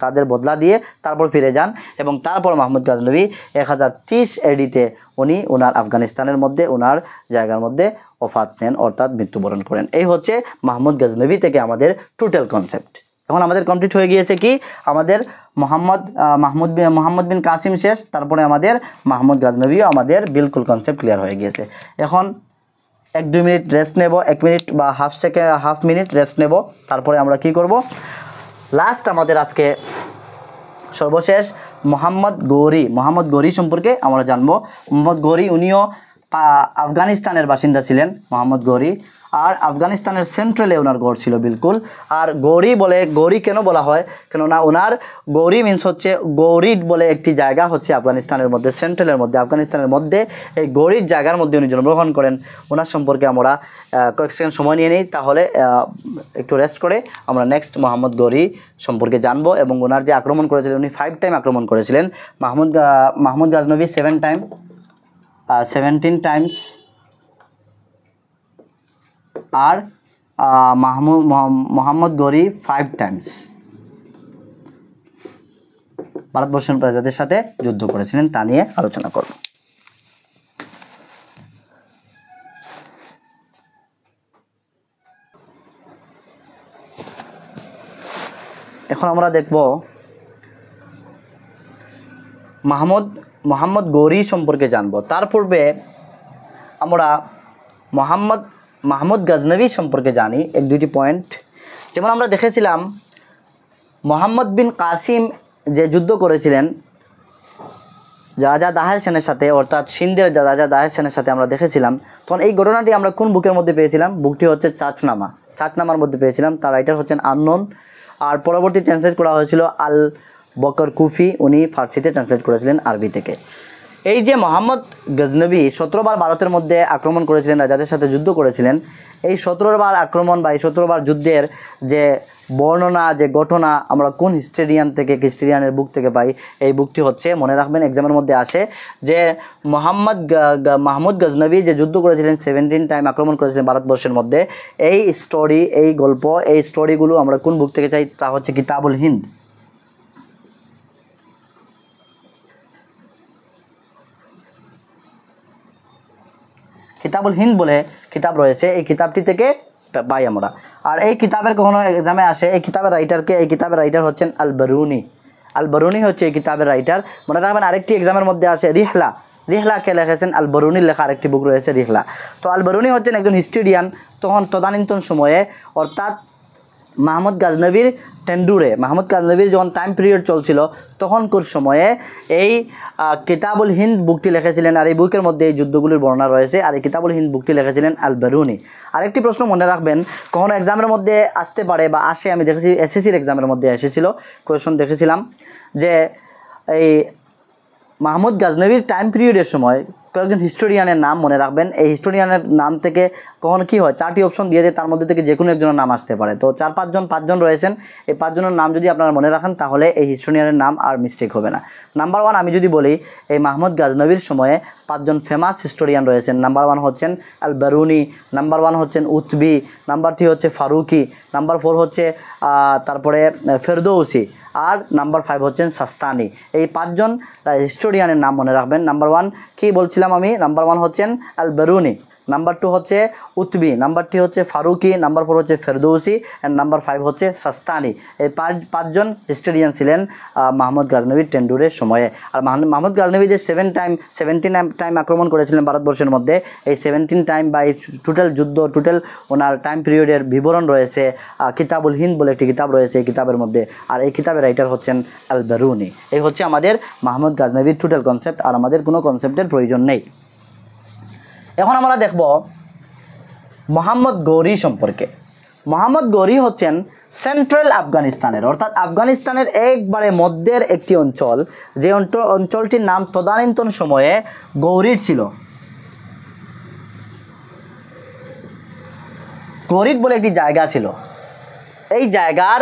তাদের বদলা দিয়ে তারপর ফিরে যান। এবং তারপর মাহমুদ গাজনবী 1030 এডিতে উনি ওনার আফগানিস্তানের মধ্যে ওনার জায়গার মধ্যে ওফাত নেন, অর্থাৎ মৃত্যুবরণ করেন। এই হচ্ছে মাহমুদ গাজনবী থেকে আমাদের টোটাল কনসেপ্ট। এখন আমাদের কমপ্লিট হয়ে গিয়েছে কি? আমাদের মোহাম্মদ বিন কাসিম শেষ, তারপরে আমাদের মাহমুদ গাজনবীও আমাদের বিলকুল কনসেপ্ট ক্লিয়ার হয়ে গিয়েছে। এখন 1-2 মিনিট রেস্ট নেব, 1 মিনিট বা হাফ মিনিট রেস্ট নেব। তারপরে আমরা কি করব? লাস্ট আমাদের আজকে সর্বশেষ মোহাম্মদ গৌরি সম্পর্কে আমরা জানবো। মোহাম্মদ গৌরি উনিও আফগানিস্তানের বাসিন্দা ছিলেন মোহাম্মদ গৌরি, আর আফগানিস্তানের সেন্ট্রালে ওনার গড় ছিল বিলকুল। আর গৌরি কেন বলা হয়, কেননা ওনার গৌরি মিন্স হচ্ছে গৌরিড বলে একটি জায়গা হচ্ছে আফগানিস্তানের মধ্যে, সেন্ট্রালের মধ্যে, আফগানিস্তানের মধ্যে এই গৌরিড জায়গার মধ্যে উনি জন্মগ্রহণ করেন। ওনার সম্পর্কে আমরা কয়েক সেকেন্ড সময় নিয়ে নিই, তাহলে একটু রেস্ট করে আমরা নেক্সট মোহাম্মদ গৌরি সম্পর্কে জানবো। এবং ওনার যে আক্রমণ করেছিলেন, উনি 5 টাইম আক্রমণ করেছিলেন। মাহমুদ গাজনবী 17 টাইমস, আর মোহাম্মদ গৌরি 5 টাইমস ভারতবর্ষের প্রজাদের সাথে যুদ্ধ করেছিলেন, তা নিয়ে আলোচনা করব। এখন আমরা দেখব মোহাম্মদ গৌরি সম্পর্কে জানব। তার পূর্বে আমরা মাহমুদ গজনবী সম্পর্কে জানি 1-2টি পয়েন্ট। যেমন আমরা দেখেছিলাম মোহাম্মদ বিন কাসিম যে যুদ্ধ করেছিলেন রাজা দাহের সেনের সাথে, অর্থাৎ সিন্ধের রাজা দাহের সেনের সাথে আমরা দেখেছিলাম। তখন এই ঘটনাটি আমরা কোন বুকের মধ্যে পেয়েছিলাম? বুকটি হচ্ছে চাচনামার মধ্যে পেয়েছিলাম। তার রাইটার হচ্ছেন আননোন, আর পরবর্তী ট্রান্সলেট করা হয়েছিল আল বকর কুফি, উনি ফার্সিতে ট্রান্সলেট করেছিলেন আরবি থেকে। এই যে মোহাম্মদ গজনবী 17 বার ভারতের মধ্যে আক্রমণ করেছিলেন, রাজাদের সাথে যুদ্ধ করেছিলেন, এই 17 বার আক্রমণ বা এই 17 বার যুদ্ধের যে বর্ণনা, যে ঘটনা আমরা কোন হিস্টোরিয়ানের বুক থেকে পাই? এই বুকটি হচ্ছে, মনে রাখবেন এক্সামের মধ্যে আসে, যে মাহমুদ গজনবী যে যুদ্ধ করেছিলেন, 17 টাইম আক্রমণ করেছিলেন ভারতবর্ষের মধ্যে, এই স্টোরি, এই গল্প, এই স্টোরিগুলো আমরা কোন বুক থেকে চাই? তা হচ্ছে কিতাবুল হিন্দ। কিতাবুল হিন্দ বলে কিতাব রয়েছে, এই কিতাবটি থেকে পাই আমরা। আর এই কিতাবের কখনো এক্সামে আসে, এই কিতাবের রাইটার হচ্ছেন আল বারুনি হচ্ছে এই কিতাবের রাইটার। মনে রাখবেন আরেকটি এক্সামের মধ্যে আসে রিহলাকে লিখেছেন আল বারুনির লেখা আরেকটি বুক রয়েছে রিহলা। তো আল বারুনি হচ্ছেন একজন হিস্টোরিয়ান, তখন তদানীন্তন সময়ে, অর্থাৎ মাহমুদ গাজনবীর যখন টাইম পিরিয়ড চলছিল তখনকার সময়ে এই কিতাবুল হিন্দ বুকটি লিখেছিলেন। আর এই বুকের মধ্যে এই যুদ্ধগুলির বর্ণনা রয়েছে, আর এই কিতাবুল হিন্দ বুকটি লিখেছিলেন আল বারুনি। আরেকটি প্রশ্ন মনে রাখবেন, কখনো এক্সামের মধ্যে আসতে পারে বা আসে, আমি দেখেছি এসএসসির এক্সামের মধ্যে এসেছিল, কোয়েশন দেখেছিলাম যে এই মাহমুদ গাজনবীর টাইম পিরিয়ডের সময় কয়েকজন হিস্টোরিয়ানের নাম মনে রাখবেন। এই হিস্টোরিয়ানের নাম থেকে কখনো কী হয়, 4টি অপশন দিয়ে দেয়, তার মধ্যে থেকে যে কোনো একজনের নাম আসতে পারে। তো 5জন রয়েছেন, এই 5 জনের নাম যদি আপনারা মনে রাখেন তাহলে এই হিস্টোরিয়ানের নাম আর মিস্টেক হবে না। নাম্বার 1 আমি যদি বলি, এই মাহমুদ গাজনবীর সময়ে 5 জন ফেমাস হিস্টোরিয়ান রয়েছেন। নাম্বার 1 হচ্ছেন আল বারুনি, নাম্বার 1 হচ্ছেন উতবি, নাম্বার 3 হচ্ছে ফারুকি, নাম্বার 4 হচ্ছে তারপরে ফেরদৌসি, আর নাম্বার 5 হচ্ছেন সাস্তানি। এই 5 জন হিস্টোরিয়ানের নাম মনে রাখবেন। নাম্বার 1 কি বলছিলাম আমি? নাম্বার 1 হচ্ছেন আল বারুনি, নাম্বার 2 হচ্ছে উতবি, নাম্বার 3 হচ্ছে ফারুকি, নাম্বার 4 হচ্ছে ফেরদৌসি, অ্যান্ড নাম্বার 5 হচ্ছে সাস্তানি। এই 5 জন হিস্টোরিয়ান ছিলেন মাহমুদ গাজনবীর টেন্ডুরের সময়ে। আর মাহমুদ গাজনবী যে 17 টাইম আক্রমণ করেছিলেন ভারতবর্ষের মধ্যে, এই 17 টাইম বা এই টোটাল যুদ্ধ, টোটাল ওনার টাইম পিরিয়ডের বিবরণ রয়েছে কিতাবুল হিন্দ বলে একটি কিতাব রয়েছে এই কিতাবের মধ্যে। আর এই কিতাবের রাইটার হচ্ছেন আল বারুনি। এই হচ্ছে আমাদের মাহমুদ গাজনবীর টোটাল কনসেপ্ট, আর আমাদের কোনো কনসেপ্টের প্রয়োজন নেই। এখন আমরা দেখব মোহাম্মদ গৌরি সম্পর্কে। মোহাম্মদ গৌরি হচ্ছেন সেন্ট্রাল আফগানিস্তানের, অর্থাৎ আফগানিস্তানের একবারে মধ্যের একটি অঞ্চল, যে অঞ্চলটির নাম তদানীন্তন সময়ে গৌরিড ছিল। গৌরিড বলে একটি জায়গা ছিল। এই জায়গার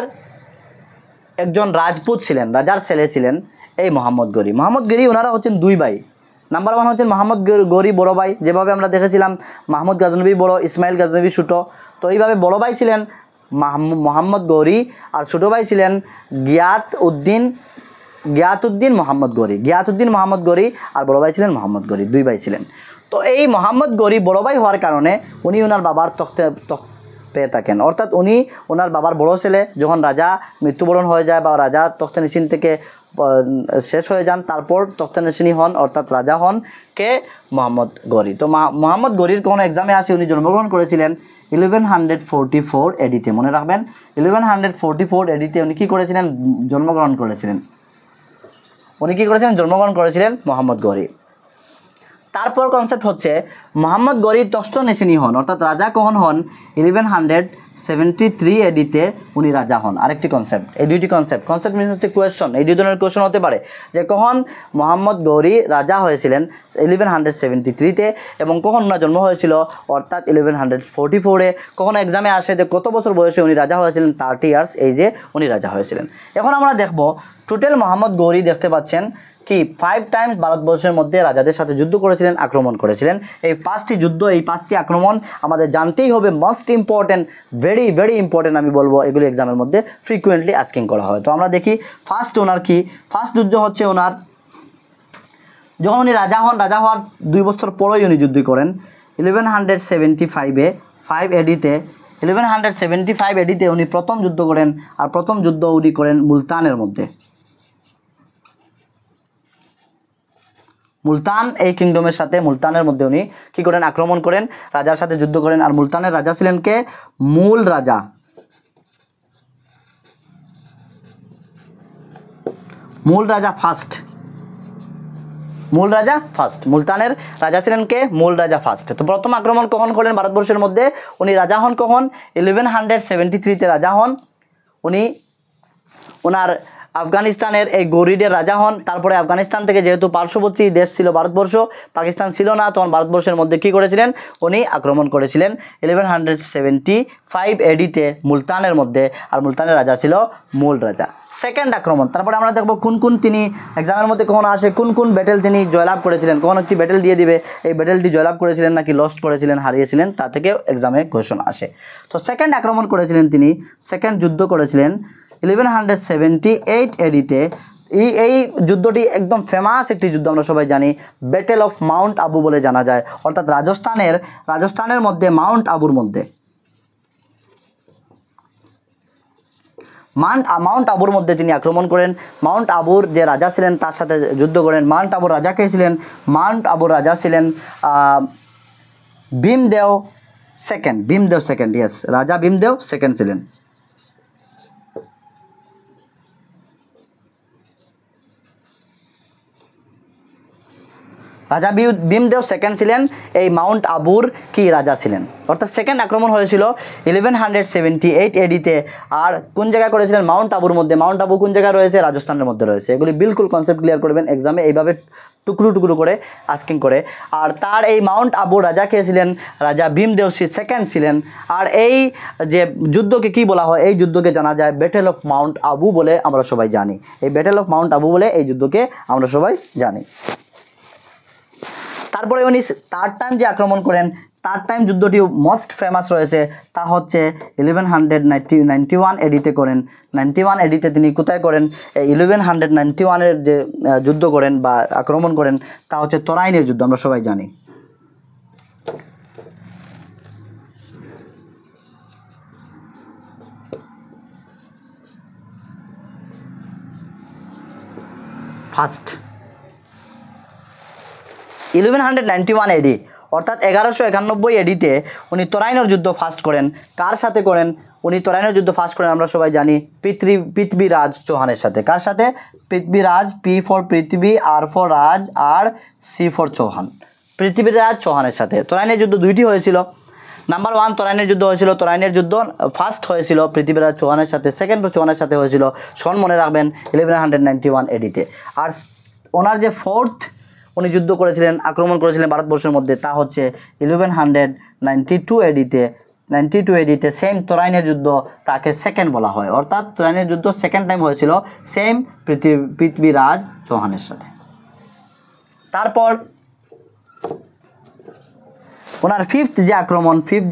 একজন রাজপুত ছিলেন, রাজার ছেলে ছিলেন এই মোহাম্মদ গৌরি। ওনারা হচ্ছেন 2 ভাই। নাম্বার 1 হচ্ছেন মোহাম্মদ গৌরি বড় ভাই, যেভাবে আমরা দেখেছিলাম মাহমুদ গাজনবী বড়, ইসমাইল গাজনবী ছোটো। তো এইভাবে বড় ভাই ছিলেন মোহাম্মদ গৌরি, আর ছোটো ভাই ছিলেন গিয়াতুদ্দিন মোহাম্মদ গৌরি, আর বড় ভাই ছিলেন মোহাম্মদ গৌরি। 2 ভাই ছিলেন। তো এই মোহাম্মদ গৌরি বড় ভাই হওয়ার কারণে উনি ওনার বাবার তখ্ত পেয়ে থাকেন, অর্থাৎ উনি ওনার বাবার বড় ছেলে। যখন রাজা মৃত্যুবরণ হয়ে যায় বা রাজা তখ্ত-ই-নশীন থেকে শেষ হয়ে যান, তারপর তখ্ত-ই-নশীন হন, অর্থাৎ রাজা হন কে? মোহাম্মদ গৌরি। তো মোহাম্মদ গৌরির কোনো এক্সামে আসে, উনি জন্মগ্রহণ করেছিলেন 1144 এডিতে। মনে রাখবেন 1144 এডিতে উনি কী করেছিলেন? জন্মগ্রহণ করেছিলেন। উনি কী করেছিলেন? জন্মগ্রহণ করেছিলেন মোহাম্মদ গৌরী। তারপর কনসেপ্ট হচ্ছে মোহাম্মদ গৌরী তষ্ট নেশিনী হন, অর্থাৎ রাজা কখন হন? 1173 এডিতে উনি রাজা হন। আরেকটি কনসেপ্ট, এই দুইটি কনসেপ্ট মিনস হচ্ছে কোয়েশ্চন, এই দুই ধরনের কোয়েশ্চন হতে পারে যে কখন মোহাম্মদ গৌরী রাজা হয়েছিলেন 1173-তে এবং কখন ওনার জন্ম হয়েছিল অর্থাৎ 1144-এ। কখনো এক্সামে আসে যে কত বছর বয়সে উনি রাজা হয়েছিলেন? 30 ইয়ার্স এই যে উনি রাজা হয়েছিলেন। এখন আমরা দেখব টোটাল মোহাম্মদ গৌরী দেখতে পাচ্ছেন কি 5 টাইমস ভারতবর্ষের মধ্যে রাজাদের সাথে যুদ্ধ করেছিলেন, আক্রমণ করেছিলেন। এই 5টি যুদ্ধ, এই 5টি আক্রমণ আমাদের জানতেই হবে, most important, very very important আমি বলবো, এগুলি এক্সামের মধ্যে ফ্রিকুয়েন্টলি আস্কিং করা হয়। তো আমরা দেখি ফার্স্ট ওনার কি, ফার্স্ট যুদ্ধ হচ্ছে ওনার যখন উনি রাজা হন, রাজা হওয়ার 2 বছর পরেই উনি যুদ্ধ করেন 1175-এ 5 এডিতে 1175 এডিতে উনি প্রথম যুদ্ধ করেন, আর প্রথম যুদ্ধ উনি করেন মুলতানের মধ্যে। মুলতান এই কিংডমের সাথে, মুলতানের মধ্যে উনি কী করেন? আক্রমণ করেন, রাজার সাথে যুদ্ধ করেন। আর মুলতানের রাজা ছিলেন কে? মূল রাজা, মূল রাজা ফার্স্ট, মূল রাজা ফার্স্ট। মুলতানের রাজা ছিলেন কে? মূল রাজা ফার্স্ট। তো প্রথম আক্রমণ কখন করেন ভারতবর্ষের মধ্যে? উনি রাজা হন কখন? 1173-তে রাজা হন উনি। ওনার আফগানিস্তানের এই গৌরীদের রাজা হন। তারপরে আফগানিস্তান থেকে যেহেতু পার্শ্ববর্তী দেশ ছিল ভারতবর্ষ, পাকিস্তান ছিল না, তখন ভারতবর্ষের মধ্যে কী করেছিলেন? উনি আক্রমণ করেছিলেন 1175 এডিতে মুলতানের মধ্যে, আর মুলতানের রাজা ছিল মূল রাজা। সেকেন্ড আক্রমণ, তারপরে আমরা দেখব কোন কোন তিনি এক্সামের মধ্যে কখন আসে, কোন কোন ব্যাটেল তিনি জয়লাভ করেছিলেন। কখন একটি ব্যাটেল দিয়ে দিবে, এই ব্যাটেলটি জয়লাভ করেছিলেন নাকি লস্ট করেছিলেন, হারিয়েছিলেন, তা থেকে এক্সামে কোয়েশ্চন আসে। তো সেকেন্ড আক্রমণ করেছিলেন তিনি, সেকেন্ড যুদ্ধ করেছিলেন 1178 এডিতে। এই যুদ্ধটি একদম ফেমাস একটি যুদ্ধ, আমরা সবাই জানি, ব্যাটেল অফ মাউন্ট আবু বলে জানা যায়, অর্থাৎ রাজস্থানের মধ্যে মাউন্ট আবুর মধ্যে, মাউন্ট আবুর মধ্যে তিনি আক্রমণ করেন। মাউন্ট আবুর যে রাজা ছিলেন তার সাথে যুদ্ধ করেন। মাউন্ট আবুর রাজা কে ছিলেন? মাউন্ট আবুর রাজা ছিলেন ভীমদেও সেকেন্ড, ইয়েস, রাজা ভীমদেও সেকেন্ড ছিলেন। রাজা ভীমদেও সেকেন্ড ছিলেন, এই মাউন্ট আবুর কি রাজা ছিলেন। অর্থাৎ সেকেন্ড আক্রমণ হয়েছিল 1178 এডিতে। আর কোন জায়গায় করেছিলেন? মাউন্ট আবুর মধ্যে। মাউন্ট আবু কোন জায়গায় রয়েছে? রাজস্থানের মধ্যে রয়েছে। এগুলি বিলকুল কনসেপ্ট ক্লিয়ার করবেন এক্সামে, এইভাবে টুকরো টুকরো করে আস্কিং করে। আর তার এই মাউন্ট আবু রাজা কে ছিলেন? রাজা ভীমদেও সেকেন্ড ছিলেন। আর এই যে যুদ্ধকে কি বলা হয়? এই যুদ্ধকে জানা যায় ব্যাটেল অফ মাউন্ট আবু বলে আমরা সবাই জানি। এই ব্যাটেল অফ মাউন্ট আবু বলে এই যুদ্ধকে আমরা সবাই জানি। তারপরে উনি থার্ড টাইম যে আক্রমণ করেন, থার্ড টাইম যুদ্ধটি মোস্ট ফেমাস রয়েছে, তা হচ্ছে 1191 এডিতে করেন। 91 এডিতে তিনি কোথায় করেন? 1191-এর যে যুদ্ধ করেন বা আক্রমণ করেন তা হচ্ছে তরাইনের যুদ্ধ, আমরা সবাই জানি। ফার্স্ট 1191 এডি, অর্থাৎ 1191 এডিতে উনি তরাইনের যুদ্ধ ফার্স্ট করেন। কার সাথে করেন? উনি তরাইনের যুদ্ধ ফার্স্ট করেন আমরা সবাই জানি পৃথ্বীরাজ চৌহানের সাথে। কার সাথে? Prithviraj, P for Prithvi, R for Raj, আর সি ফর চৌহান, পৃথ্বীরাজ চৌহানের সাথে। তরাইনের যুদ্ধ দুইটি হয়েছিল। নাম্বার 1 তরাইনের যুদ্ধ হয়েছিল, তরাইনের যুদ্ধ ফার্স্ট হয়েছিল পৃথ্বীরাজ চৌহানের সাথে, সেকেন্ড চৌহানের সাথে হয়েছিল, সন মনে রাখবেন 1191 এডিতে। আর ওনার যে ফোর্থ উনি যুদ্ধ করেছিলেন, আক্রমণ করেছিলেন ভারতবর্ষের মধ্যে, তা হচ্ছে 1192 এডিতে। 92 এডিতে সেম তরাইনের যুদ্ধ, তাকে সেকেন্ড বলা হয়, অর্থাৎ তরাইনের যুদ্ধ সেকেন্ড টাইম হয়েছিল সেম পৃথ্বীরাজ চৌহানের সাথে। তারপর ওনার ফিফথ যে আক্রমণ, ফিফথ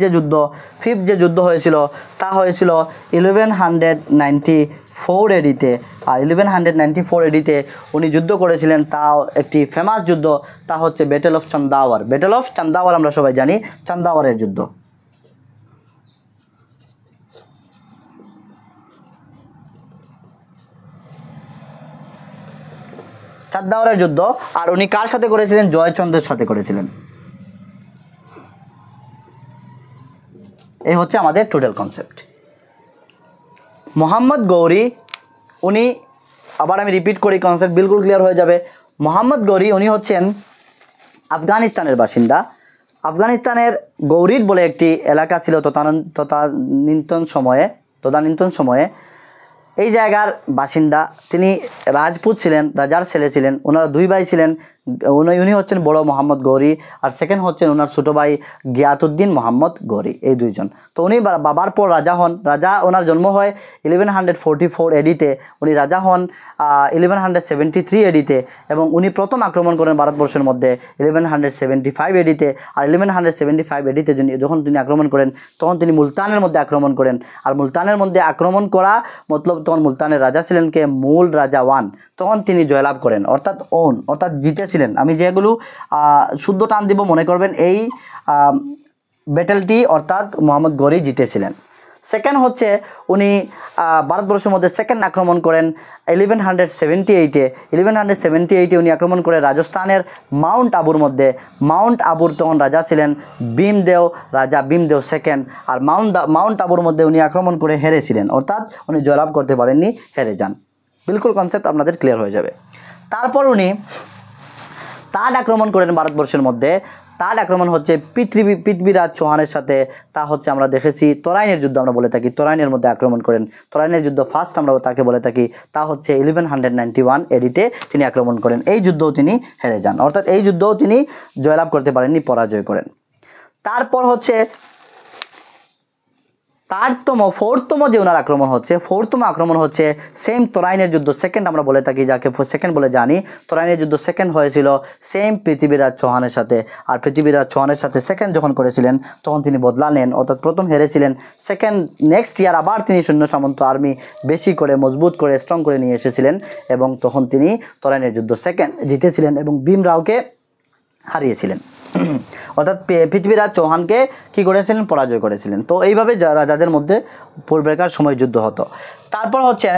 যে যুদ্ধ হয়েছিল তা হয়েছিল 1194 এডিতে। আর 1194 এডিতে উনি যুদ্ধ করেছিলেন, তাও একটি ফেমাস যুদ্ধ, তা হচ্ছে ব্যাটেল অফ চান্দাওয়ার। ব্যাটেল অফ চান্দাওয়ার আমরা সবাই জানি, চান্দাওয়ারের যুদ্ধ। চান্দাওয়ারের যুদ্ধ। আর উনি কার সাথে করেছিলেন? জয়চন্দ্রের সাথে করেছিলেন। এই হচ্ছে আমাদের টোটাল কনসেপ্ট। মোহাম্মদ গৌরী উনি আবার আমি রিপিট করি, কনসেপ্ট বিলকুল ক্লিয়ার হয়ে যাবে। মোহাম্মদ গৌরি উনি হচ্ছেন আফগানিস্তানের বাসিন্দা। আফগানিস্তানের গৌরির বলে একটি এলাকা ছিল তদানীন্তন সময়ে এই জায়গার বাসিন্দা। তিনি রাজপুত ছিলেন, রাজার ছেলে ছিলেন। ওনারা দুই ভাই ছিলেন। উনি হচ্ছেন বড় মোহাম্মদ গৌরি, আর সেকেন্ড হচ্ছেন ওনার ছোটো ভাই গিয়াতুদ্দিন মোহাম্মদ গৌরি, এই দুইজন। তো উনি বাবার পর রাজা হন। ওনার জন্ম হয় 1144 এডিতে, উনি রাজা হন 1173 এডিতে, এবং উনি প্রথম আক্রমণ করেন ভারতবর্ষের মধ্যে 1175 এডিতে। আর 1175 এডিতে যখন তিনি আক্রমণ করেন তখন তিনি মুলতানের মধ্যে আক্রমণ করেন। আর মুলতানের মধ্যে আক্রমণ করা মতলব তখন মুলতানের রাজা ছিলেন কে? মূল রাজা ওয়ান। তখন তিনি জয়লাভ করেন, অর্থাৎ জিতেছিলেন। আমি যেগুলো শুদ্ধ টান দিব মনে করবেন এই ব্যাটেলটি অর্থাৎ মোহাম্মদ গৌরি জিতেছিলেন। সেকেন্ড হচ্ছে উনি ভারতবর্ষের মধ্যে সেকেন্ড আক্রমণ করেন 1178 উনি আক্রমণ করে রাজস্থানের মাউন্ট আবুর মধ্যে। মাউন্ট আবুর তখন রাজা ছিলেন রাজা ভীমদেও সেকেন্ড। আর মাউন্ট আবুর মধ্যে উনি আক্রমণ করে হেরেছিলেন, অর্থাৎ উনি জয়লাভ করতে পারেননি, হেরে যান। বিলকুল কনসেপ্ট আপনাদের ক্লিয়ার হয়ে যাবে। তারপর উনি তাড আক্রমণ করেন ভারতবর্ষের মধ্যে। তাড আক্রমণ হচ্ছে পৃথ্বীরাজ চৌহানের সাথে। তা হচ্ছে আমরা দেখেছি তরাইনের যুদ্ধ আমরা বলে থাকি, তরাইনের মধ্যে আক্রমণ করেন। তরাইনের যুদ্ধ ফার্স্ট আমরা তাকে বলে থাকি। তা হচ্ছে 1191 এডিতে তিনি আক্রমণ করেন। এই যুদ্ধও তিনি হেরে যান, অর্থাৎ এই যুদ্ধও তিনি জয়লাভ করতে পারেননি, পরাজয় করেন। তারপর হচ্ছে ফোর্থতম যে ওনার আক্রমণ হচ্ছে সেম তরাইনের যুদ্ধ সেকেন্ড আমরা বলে থাকি, যাকে সেকেন্ড বলে জানি। তরাইনের যুদ্ধ সেকেন্ড হয়েছিল সেম পৃথ্বীরাজ চৌহানের সাথে। আর পৃথ্বীরাজ চৌহানের সাথে সেকেন্ড যখন করেছিলেন তখন তিনি বদলা নেন, অর্থাৎ প্রথম হেরেছিলেন, সেকেন্ড নেক্সট ইয়ার আবার তিনি সৈন্য সামন্ত আর্মি বেশি করে মজবুত করে স্ট্রং করে নিয়ে এসেছিলেন, এবং তখন তিনি তরাইনের যুদ্ধ সেকেন্ড জিতেছিলেন এবং ভীমরাওকে হারিয়েছিলেন, অর্থাৎ পৃথ্বীরাজ চৌহানকে কি করেছিলেন? পরাজয় করেছিলেন। তো এইভাবে রাজাদের মধ্যে পূর্বেকার সময় যুদ্ধ হতো। তারপর হচ্ছে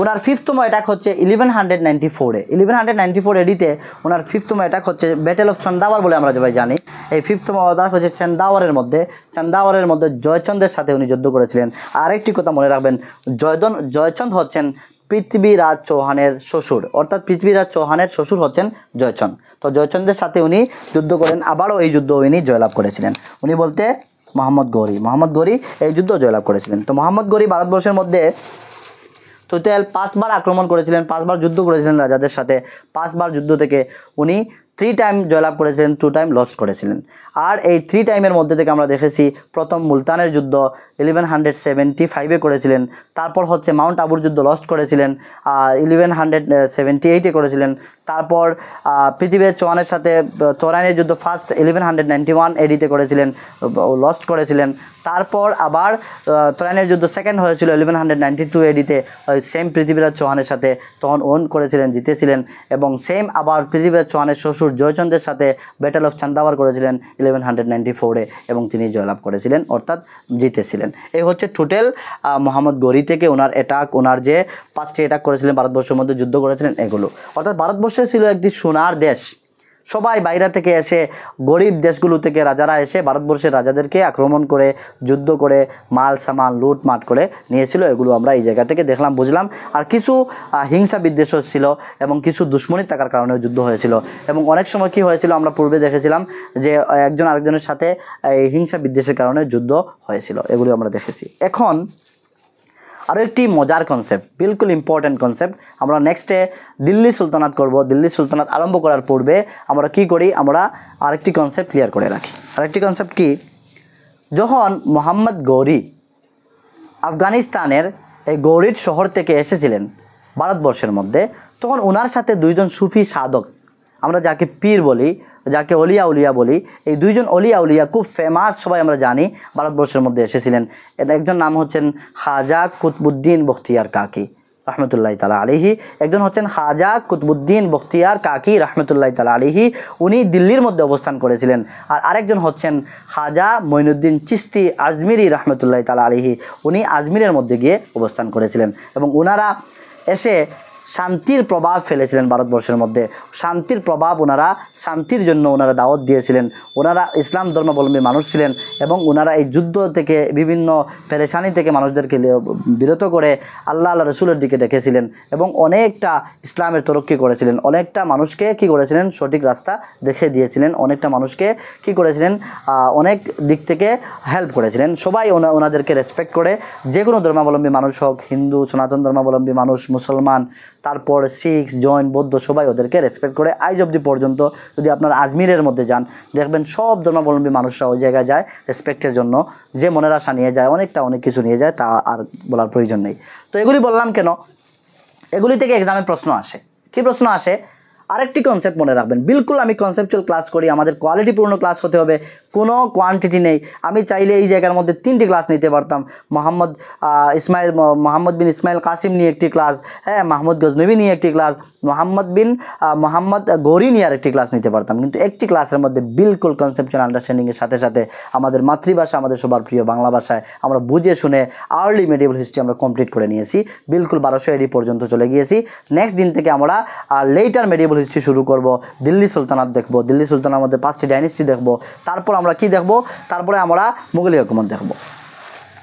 ওনার ফিফথতম অ্যাটাক হচ্ছে 1194 এডিতে ওনার ফিফথতম অ্যাটাক হচ্ছে ব্যাটেল অফ চন্দাওয়ার বলে আমরা সবাই জানি। এই ফিফথতম অ্যাটাক হচ্ছে চন্দাওয়ারের মধ্যে জয়চন্দের সাথে উনি যুদ্ধ করেছিলেন। আরেকটি কথা মনে রাখবেন, জয়চন্দ হচ্ছেন পৃথ্বীরাজ চৌহানের শ্বশুর, অর্থাৎ পৃথ্বীরাজ চৌহানের শ্বশুর হচ্ছেন জয়চন্দ। তো জয়চন্দের সাথে উনি যুদ্ধ করেন, আবারও এই যুদ্ধ উনি জয়লাভ করেছিলেন। উনি বলতে মোহাম্মদ গৌরি এই যুদ্ধ জয়লাভ করেছিলেন। তো মোহাম্মদ গৌরি ভারতবর্ষের মধ্যে টোটাল 5 বার আক্রমণ করেছিলেন, 5 বার যুদ্ধ করেছিলেন রাজাদের সাথে। 5 বার যুদ্ধ থেকে উনি 3 টাইম জয়লাভ করেছিলেন, 2 টাইম লস্ট করেছিলেন। আর এই 3 টাইমের মধ্যে থেকে আমরা দেখেছি প্রথম মুলতানের যুদ্ধ 1175 করেছিলেন। তারপর হচ্ছে মাউন্ট আবুর যুদ্ধ লস্ট করেছিলেন 1178 করেছিলেন। তারপর পৃথ্বীরাজ চৌহানের সাথে তরাইনের যুদ্ধ ফার্স্ট 1191 এডিতে করেছিলেন, লস্ট করেছিলেন। তারপর আবার তরাইনের যুদ্ধ সেকেন্ড হয়েছিল 1192 এডিতে সেম পৃথ্বীরাজ চৌহানের সাথে, তখন ওন করেছিলেন, জিতেছিলেন। এবং সেম আবার পৃথ্বীরাজ চৌহানের শ্বশুর জয়চন্দের সাথে ব্যাটেল অফ চান্দাওয়ার করেছিলেন 1194 এবং তিনি জয়লাভ করেছিলেন, অর্থাৎ জিতেছিলেন। এই হচ্ছে টোটাল মোহাম্মদ গৌরি থেকে ওনার অ্যাটাক, ওনার যে 5টি অ্যাটাক করেছিলেন, ভারতবর্ষের মধ্যে যুদ্ধ করেছিলেন, এগুলো। অর্থাৎ ভারতবর্ষে ছিল একটি সোনার দেশ। সবাই বাইরে থেকে এসে, গরিব দেশগুলো থেকে রাজারা এসে ভারতবর্ষের রাজাদেরকে আক্রমণ করে, যুদ্ধ করে, মাল সামান লুটমাট করে নিয়েছিল। এগুলো আমরা এই জায়গা থেকে দেখলাম, বুঝলাম। আর কিছু হিংসা বিদ্বেষ ছিল এবং কিছু দুশ্মনী থাকার কারণে যুদ্ধ হয়েছিল। এবং অনেক সময় কি হয়েছিল আমরা পূর্বে দেখেছিলাম যে একজন আরেকজনের সাথে এই হিংসা বিদ্বেষের কারণে যুদ্ধ হয়েছিল, এগুলো আমরা দেখেছি। এখন আরও একটি মজার কনসেপ্ট, বিলকুল ইম্পর্ট্যান্ট কনসেপ্ট, আমরা নেক্সটে দিল্লি সুলতানাত করব। দিল্লি সুলতানাত আরম্ভ করার পূর্বে আমরা কি করি, আমরা আরেকটি কনসেপ্ট ক্লিয়ার করে রাখি। আরেকটি কনসেপ্ট কি, যখন মোহাম্মদ গৌরি আফগানিস্তানের এই গৌরির শহর থেকে এসেছিলেন ভারতবর্ষের মধ্যে, তখন ওনার সাথে 2জন সুফি সাধক, আমরা যাকে পীর বলি, যাকে অলিয়া উলিয়া বলি, এই 2জন অলিয়া উলিয়া খুব ফেমাস, সবাই আমরা জানি, ভারতবর্ষের মধ্যে এসেছিলেন। একজন নাম হচ্ছেন খাজা কুতবুদ্দিন বখতিয়ার কাকি রহমতুল্লাহ তালা আলিহি, একজন হচ্ছেন খাজা কুতবুদ্দিন বখতিয়ার কাকি রহমতুল্লাহ তালা আলিহি, উনি দিল্লির মধ্যে অবস্থান করেছিলেন। আর আরেকজন হচ্ছেন খাজা মঈনুদ্দিন চিশতি আজমিরি রহমতুল্লাহ তালা আলিহি, উনি আজমিরের মধ্যে গিয়ে অবস্থান করেছিলেন। এবং ওনারা এসে শান্তির প্রভাব ফেলেছিলেন ভারতবর্ষের মধ্যে। শান্তির প্রভাব ওনারা শান্তির জন্য ওনারা দাওয়াত দিয়েছিলেন। ওনারা ইসলাম ধর্মাবলম্বী মানুষ ছিলেন এবং ওনারা এই যুদ্ধ থেকে বিভিন্ন পেরেশানি থেকে মানুষদেরকে বিরত করে আল্লাহ রসুলের দিকে ডেকেছিলেন এবং অনেকটা ইসলামের তরক্কি করেছিলেন। অনেকটা মানুষকে কি করেছিলেন, সঠিক রাস্তা দেখে দিয়েছিলেন। অনেকটা মানুষকে কি করেছিলেন, অনেক দিক থেকে হেল্প করেছিলেন। সবাই ওনাদেরকে রেসপেক্ট করে, যে কোনো ধর্মাবলম্বী মানুষ হোক, হিন্দু, সনাতন ধর্মাবলম্বী মানুষ, মুসলমান, তারপর শিখ, জৈন, বৌদ্ধ, সবাই ওদেরকে রেসপেক্ট করে। আজ অবধি পর্যন্ত যদি আপনারা আজমিরের মধ্যে যান, দেখবেন সব ধর্মাবলম্বী মানুষরা ওই জায়গায় যায় রেসপেক্টের জন্য। যে মনের আশা নিয়ে যায়, অনেক কিছু নিয়ে যায়, তা আর বলার প্রয়োজন নেই। তো এগুলি বললাম কেন, এগুলি থেকে এক্সামে প্রশ্ন আসে। কি প্রশ্ন আসে? আরেকটি কনসেপ্ট মনে রাখবেন, বিলকুল আমি কনসেপচুয়াল ক্লাস করি, আমাদের কোয়ালিটিপূর্ণ ক্লাস হতে হবে, কোনো কোয়ান্টিটি নেই। আমি চাইলে এই জায়গার মধ্যে 3টি ক্লাস নিতে পারতাম। মোহাম্মদ বিন ইসমাইল কাসিম নিয়ে একটি ক্লাস, হ্যাঁ, মাহমুদ গজনবী নিয়ে একটি ক্লাস, মোহাম্মদ গৌরি নিয়ে আরেকটি ক্লাস নিতে পারতাম। কিন্তু একটি ক্লাসের মধ্যে বিলকুল কনসেপচুয়াল আন্ডারস্ট্যান্ডিংয়ের সাথে সাথে আমাদের মাতৃভাষা, আমাদের সবার প্রিয় বাংলা ভাষায় আমরা বুঝে শুনে আর্লি মেডিয়েবল হিস্ট্রি আমরা কমপ্লিট করে নিয়েছি। বিলকুল 1200 AD পর্যন্ত চলে গিয়েছি। নেক্সট দিন থেকে আমরা লেটার মেডিয়েবল হিস্ট্রি শুরু করব। দিল্লি সুলতানাত দেখব, দিল্লি সুলতানার মধ্যে 5টি ডাইনেস্টি দেখব। তারপর আমরা কি দেখব? তারপরে আমরা মুঘল হুকুমত দেখব।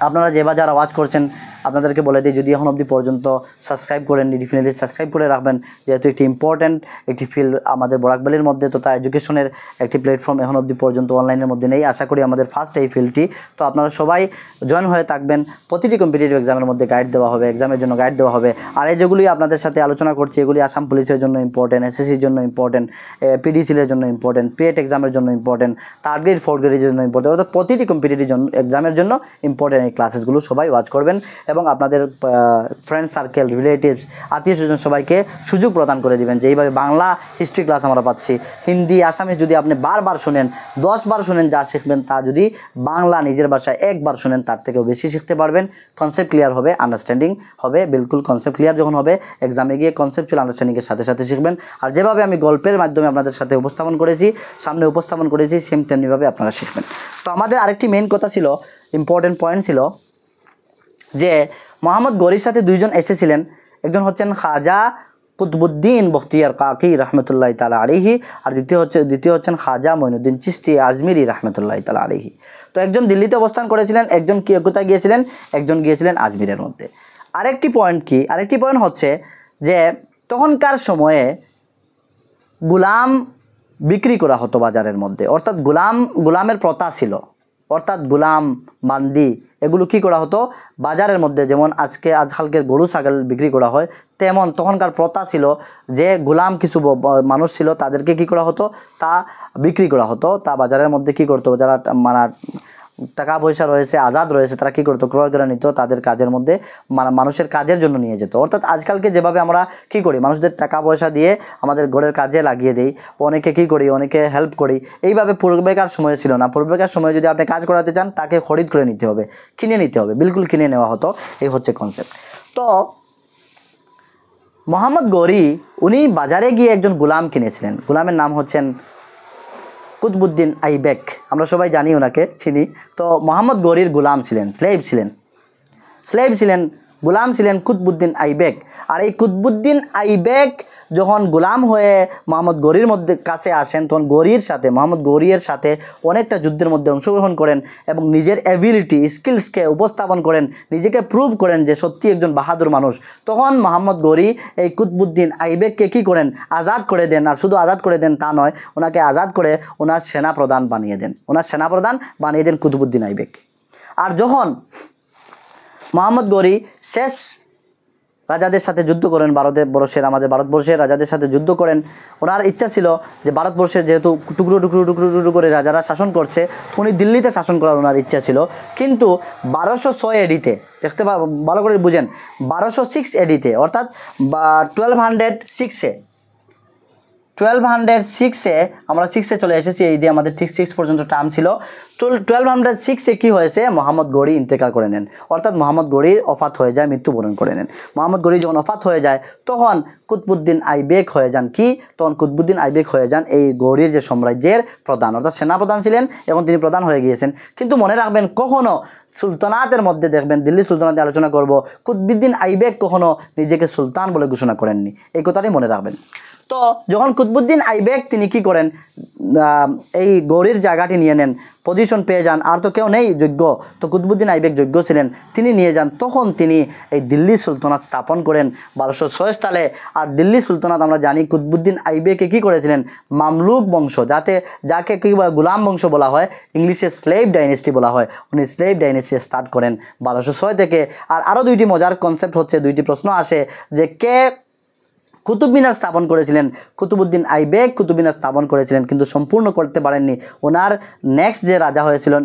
আপনারা যারা ওয়াচ করছেন, আপনাদেরকে বলে দিই, যদি এখন অবধি পর্যন্ত সাবস্ক্রাইব করেননি, ডেফিনেটলি সাবস্ক্রাইব করে রাখবেন, যেহেতু একটি ইম্পর্ট্যান্ট একটি ফিল্ড আমাদের বরাকবালির মধ্যে তথা এডুকেশনের একটি প্ল্যাটফর্ম এখন অবধি পর্যন্ত অনলাইনের মধ্যে নেই। আশা করি আমাদের ফার্স্ট এই ফিল্ডটি। তো আপনারা সবাই জয়েন হয়ে থাকবেন। প্রতিটি কম্পিটিটিভ এক্সামের মধ্যে গাইড দেওয়া হবে, এক্সামের জন্য গাইড দেওয়া হবে। আর এই যেগুলি আপনাদের সাথে আলোচনা করছি, এগুলি আসাম পুলিশের জন্য ইম্পর্টেন্ট, SSCর জন্য ইম্পর্টেন্ট, PDCL-এর জন্য ইম্পর্টেন্ট, PET এক্সামের জন্য ইম্পর্টেন্ট, 3rd গ্রেড 4th গ্রেডের জন্য ইম্পর্টেন্ট, অর্থাৎ প্রতিটি কম্পিটিটিভ এক্সামের জন্য ইম্পর্টেন্ট এই ক্লাসেসগুলো সবাই ওয়াচ করবেন এবং আপনাদের ফ্রেন্ড সার্কেল, রিলেটিভস, আত্মীয় স্বজন সবাইকে সুযোগ প্রদান করে দিবেন যে এইভাবে বাংলা হিস্ট্রি ক্লাস আমরা পাচ্ছি। হিন্দি, আসামি যদি আপনি বারবার শুনেন, 10 বার শুনেন, যা শিখবেন তা যদি বাংলা নিজের ভাষায় একবার শুনেন, তার থেকেও বেশি শিখতে পারবেন। কনসেপ্ট ক্লিয়ার হবে, আন্ডারস্ট্যান্ডিং হবে। বিলকুল কনসেপ্ট ক্লিয়ার যখন হবে, এক্সামে গিয়ে কনসেপচুয়াল আন্ডারস্ট্যান্ডিংয়ের সাথে সাথে শিখবেন। আর যেভাবে আমি গল্পের মাধ্যমে আপনাদের সাথে সামনে উপস্থাপন করেছি, সেম তেমনিভাবে আপনারা শিখবেন। তো আমাদের আরেকটি মেইন কথা ছিল, ইম্পর্টেন্ট পয়েন্ট ছিল যে মোহাম্মদ গৌরির সাথে 2 জন এসেছিলেন। একজন হচ্ছেন খাজা কুতবুদ্দিন বখতিয়ার কাকি রহমতুল্লাহ তাআলা আলাইহি, আর দ্বিতীয় হচ্ছেন খাজা মঈনুদ্দিন চিশতি আজমিরি রহমতুল্লাহ তাআলা আলাইহি। তো একজন দিল্লিতে অবস্থান করেছিলেন, একজন কোথায় গিয়েছিলেন? একজন গিয়েছিলেন আজমিরের মধ্যে। আরেকটি পয়েন্ট হচ্ছে যে তখনকার সময়ে গোলাম বিক্রি করা হতো বাজারের মধ্যে, অর্থাৎ গোলামের প্রথা ছিল, অর্থাৎ গোলাম, বান্দি এগুলো কি করা হতো বাজারের মধ্যে। যেমন আজকালকের গরু ছাগল বিক্রি করা হয়, তেমন তখনকার প্রথা ছিল যে গোলাম কিছু মানুষ ছিল, তাদেরকে কি করা হতো, তা বিক্রি করা হতো। তা বাজারের মধ্যে কি করতো, যারা মানে টাকা পয়সা রয়েছে, আজাদ রয়েছে, তারা কি করতো, ক্রয় করে নিত, তাদের কাজের মধ্যে মানুষের কাজের জন্য নিয়ে যেত। অর্থাৎ আজকালকে যেভাবে আমরা কি করি, মানুষদের টাকা পয়সা দিয়ে আমাদের ঘরের কাজে লাগিয়ে দিই, অনেকে কি করি, অনেকে হেল্প করি, এইভাবে পূর্বেকার সময় ছিল না। পূর্বেকার সময় যদি আপনি কাজ করাতে চান, তাকে খরিদ করে নিতে হবে, কিনে নিতে হবে, বিলকুল কিনে নেওয়া হতো। এই হচ্ছে কনসেপ্ট। তো মোহাম্মদ গৌরি উনি বাজারে গিয়ে একজন গোলাম কিনেছিলেন। গোলামের নাম হচ্ছেন কুতবুদ্দিন আইবেক, আমরা সবাই জানি, ওনাকে চিনি। তো মোহাম্মদ গৌরির গোলাম ছিলেন, স্লেভ ছিলেন, গোলাম ছিলেন কুতবুদ্দিন আইবেক। আর এই কুতবুদ্দিন আইবেক যখন গোলাম হয়ে মোহাম্মদ গৌরির কাছে আসেন, তখন মোহাম্মদ গৌরির সাথে অনেকটা যুদ্ধের মধ্যে অংশগ্রহণ করেন এবং নিজের অ্যাবিলিটি, স্কিলসকে উপস্থাপন করেন, নিজেকে প্রুভ করেন যে সত্যি একজন বাহাদুর মানুষ। তখন মোহাম্মদ গৌরি এই কুতবুদ্দিন আইবেককে কী করেন, আজাদ করে দেন। আর শুধু আজাদ করে দেন তা নয়, ওনাকে আজাদ করে ওনার সেনাপ্রধান বানিয়ে দেন কুতবুদ্দিন আইবেক। আর যখন মোহাম্মদ গৌরি শেষ রাজাদের সাথে যুদ্ধ করেন, আমাদের ভারতবর্ষের রাজাদের সাথে যুদ্ধ করেন, ওনার ইচ্ছা ছিল যে ভারতবর্ষের যেহেতু টুকরো করে রাজারা শাসন করছে, উনি দিল্লিতে শাসন করার ওনার ইচ্ছা ছিল। কিন্তু 1206 এডিতে, দেখতে ভালো করে বুঝেন, 1206 এডিতে, অর্থাৎ 1206 1206-এ আমরা 6-এ চলে এসেছি, এই দিয়ে আমাদের ঠিক 6 পর্যন্ত টার্ম ছিল। 1206-এ কী হয়েছে, মোহাম্মদ গৌরী ইন্তেকাল করে নেন, অর্থাৎ মোহাম্মদ গৌরীর অফাত হয়ে যায়, মৃত্যুবরণ করে নেন। মোহাম্মদ গৌরী যখন অফাত হয়ে যায় তখন কুতবুদ্দিন আইবেক হয়ে যান কি, তখন কুতবুদ্দিন আইবেক হয়ে যান এই গৌরীর যে সাম্রাজ্যের প্রধান, অর্থাৎ সেনাপ্রধান ছিলেন, এখন তিনি প্রধান হয়ে গিয়েছেন। কিন্তু মনে রাখবেন, কখনো সুলতানাতের মধ্যে দেখবেন, দিল্লি সুলতানাতে আলোচনা করব, কুতবুদ্দিন আইবেক কখনো নিজেকে সুলতান বলে ঘোষণা করেননি, এই কথাটি মনে রাখবেন। তো যখন কুতবুদ্দিন আইবেক তিনি কি করেন, এই গৌরীর জায়গাটি নিয়ে নেন, পজিশন পেয়ে যান, আর তো কেউ নেই যোগ্য, তো কুতবুদ্দিন আইবেক যোগ্য ছিলেন, তিনি নিয়ে যান। তখন তিনি এই দিল্লি সুলতানাত স্থাপন করেন 1206 সালে। আর দিল্লি সুলতানাত আমরা জানি কুতবুদ্দিন আইবেকে কি করেছিলেন, মামলুক বংশ, যাকে কি গোলাম বংশ বলা হয়, ইংলিশে স্লেভ ডাইনেস্টি বলা হয়, উনি স্লেভ ডাইনেস্টি স্টার্ট করেন 1206 থেকে। আর আরও দুইটি মজার কনসেপ্ট হচ্ছে, দুইটি প্রশ্ন আসে যে কে কুতুব মিনার স্থাপন করেছিলেন। কুতুবুদ্দিন আইবেক কুতুব মিনার স্থাপন করেছিলেন, কিন্তু সম্পূর্ণ করতে পারেননি। ওনার নেক্সট যে রাজা হয়েছিলেন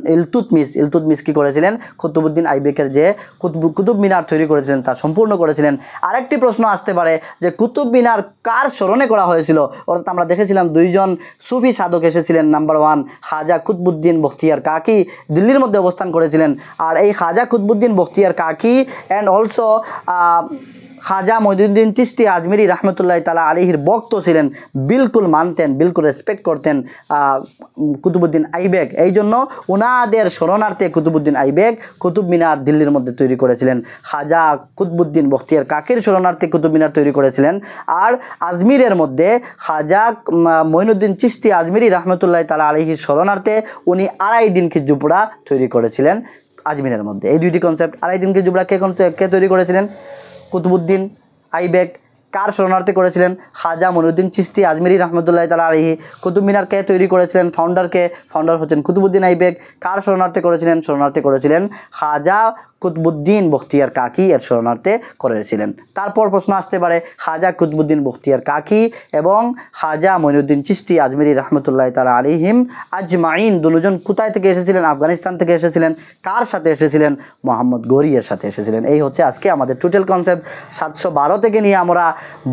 ইলতুৎমিশ কী করেছিলেন, কুতুবুদ্দিন আইবেকের যে কুতুব মিনার তৈরি করেছিলেন তা সম্পূর্ণ করেছিলেন। আরেকটি প্রশ্ন আসতে পারে যে কুতুব মিনার কার স্মরণে করা হয়েছিল, অর্থাৎ আমরা দেখেছিলাম দুইজন সুফি সাধক এসেছিলেন। নাম্বার 1 খাজা কুতবুদ্দিন বখতিয়ার কাকি দিল্লির মধ্যে অবস্থান করেছিলেন, আর এই খাজা কুতবুদ্দিন বখতিয়ার কাকি অ্যান্ড অলসো খাজা মঈনুদ্দিন চিশতি আজমিরি রহমতুল্লাহ তাআলা আলাইহির ভক্ত ছিলেন, বিলকুল মানতেন, বিলকুল রেসপেক্ট করতেন কুতুবুদ্দিন আইবেক। এই জন্য ওনাদের শরণার্থে কুতুবুদ্দিন আইবেক কুতুব মিনার দিল্লির মধ্যে তৈরি করেছিলেন। খাজা কুতবুদ্দিন বখতিয়ার কাকির শরণার্থে কুতুব মিনার তৈরি করেছিলেন। আর আজমিরের মধ্যে খাজা মঈনুদ্দিন চিশতি আজমিরি রহমতুল্লাহ তাআলা আলাইহির শরণার্থে উনি 2.5 দিন কি জুপড়া তৈরি করেছিলেন আজমিরের মধ্যে। এই দুইটি কনসেপ্ট, 2.5 দিন কি জুপড়া কে তৈরি করেছিলেন, কুতুবুদ্দিন আইবেক। কার শরণার্থী করেছিলেন, খাজা মঈনুদ্দিন চিশতি আজমিরি রহমতুল্লাহ তাআলা আলাইহি। কুতুব মিনার কে তৈরি করেছিলেন, ফাউন্ডার হচ্ছেন কুতুবুদ্দিন আইবেক। কার শরণার্থী করেছিলেন, খাজা কুতবুদ্দিন বখতিয়ার কাকি এর শরণার্থে করেছিলেন। তারপর প্রশ্ন আসতে পারে, খাজা কুতবুদ্দিন বখতিয়ার কাকি এবং খাজা মঈনুদ্দিন চিশতি আজমিরি রহমতুল্লাহ তাআলা আলাইহিম আজমাইন দুজন কোথায় থেকে এসেছিলেন, আফগানিস্তান থেকে এসেছিলেন। কার সাথে এসেছিলেন, মোহাম্মদ গৌরী এর সাথে এসেছিলেন। এই হচ্ছে আজকে আমাদের টোটাল কনসেপ্ট। 712 থেকে নিয়ে আমরা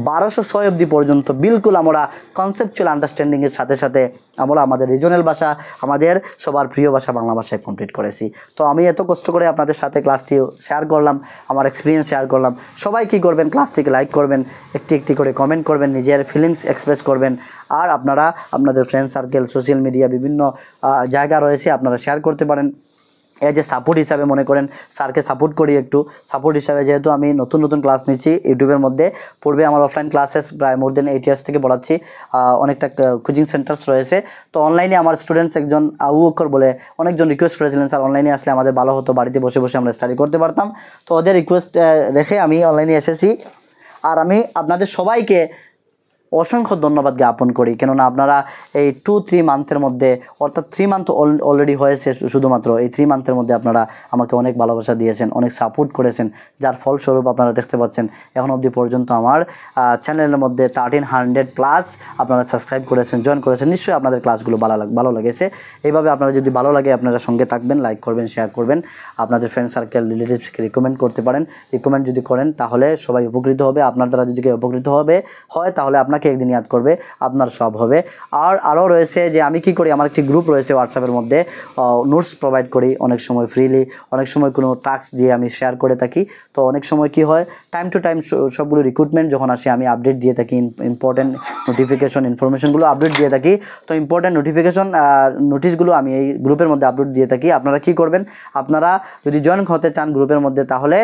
1206 অবধি পর্যন্ত বিলকুল আমরা কনসেপচুয়াল আন্ডারস্ট্যান্ডিংয়ের সাথে সাথে আমরা আমাদের রিজনাল ভাষা, আমাদের সবার প্রিয় ভাষা বাংলা ভাষায় কমপ্লিট করেছি। তো আমি এত কষ্ট করে আপনাদের সাথে ক্লাসটি শেয়ার করলাম, আমার এক্সপিরিয়েন্স শেয়ার করলাম। সবাই কী করবেন, ক্লাসটিকে লাইক করবেন, একটি করে কমেন্ট করবেন, নিজের ফিলিংস এক্সপ্রেস করবেন। আর আপনারা আপনাদের ফ্রেন্ড সার্কেল, সোশ্যাল মিডিয়া বিভিন্ন জায়গা রয়েছে, আপনারা শেয়ার করতে পারেন। এজ এ সাপোর্ট হিসাবে মনে করেন, স্যারকে সাপোর্ট করি একটু সাপোর্ট হিসাবে, যেহেতু আমি নতুন ক্লাস নিচ্ছি ইউটিউবের মধ্যে। পূর্বে আমার অফলাইন ক্লাসেস প্রায় মোর দেন 8 ইয়ার্স থেকে পড়াচ্ছি, অনেকটা কোচিং সেন্টার্স রয়েছে। তো অনলাইনে আমার স্টুডেন্টস একজন আবু বকর বলে অনেকজন রিকোয়েস্ট করেছিলেন, স্যার অনলাইনে আসলে আমাদের ভালো হতো, বাড়িতে বসে বসে আমরা স্টাডি করতে পারতাম। তো ওদের রিকোয়েস্ট রেখে আমি অনলাইনে এসেছি। আর আমি আপনাদের সবাইকে অসংখ্য ধন্যবাদ জ্ঞাপন করি, কেননা আপনারা এই 2-3 মান্থের মধ্যে, অর্থাৎ 3 মান্থ অলরেডি হয়েছে, শুধুমাত্র এই 3 মান্থের মধ্যে আপনারা আমাকে অনেক ভালোবাসা দিয়েছেন, অনেক সাপোর্ট করেছেন, যার ফলস্বরূপ আপনারা দেখতে পাচ্ছেন এখন অবধি পর্যন্ত আমার চ্যানেলের মধ্যে 1300+ আপনারা সাবস্ক্রাইব করেছেন, জয়েন করেছেন। নিশ্চয়ই আপনাদের ক্লাসগুলো ভালো লেগেছে। এইভাবে আপনারা যদি ভালো লাগে আপনারা সঙ্গে থাকবেন, লাইক করবেন, শেয়ার করবেন, আপনাদের ফ্রেন্ড সার্কেল, রিলেটিভসকে রিকমেন্ড করতে পারেন। রিকমেন্ড যদি করেন তাহলে সবাই উপকৃত হবে। আপনার দ্বারা যদি কেউ উপকৃত হয় তাহলে আপনাকে একদিন ইয়াদ করবে, আপনার সব হবে। আর আরও রয়েছে যে আমি কি করি, আমার একটি গ্রুপ রয়েছে হোয়াটসঅ্যাপের মধ্যে, নোটস প্রোভাইড করি অনেক সময় ফ্রিলি, অনেক সময় কোনো টাস্ক দিয়ে আমি শেয়ার করে থাকি। তো অনেক সময় কি হয়, টাইম টু টাইম সবগুলো রিক্রুটমেন্ট যখন আসে আমি আপডেট দিয়ে থাকি, ইম্পর্টেন্ট নোটিফিকেশন ইনফরমেশনগুলো আপডেট দিয়ে থাকি। তো ইম্পর্টেন্ট নোটিফিকেশন নোটিশগুলো আমি এই গ্রুপের মধ্যে আপলোড দিয়ে থাকি। আপনারা কি করবেন, আপনারা যদি জয়েন হতে চান গ্রুপের মধ্যে তাহলে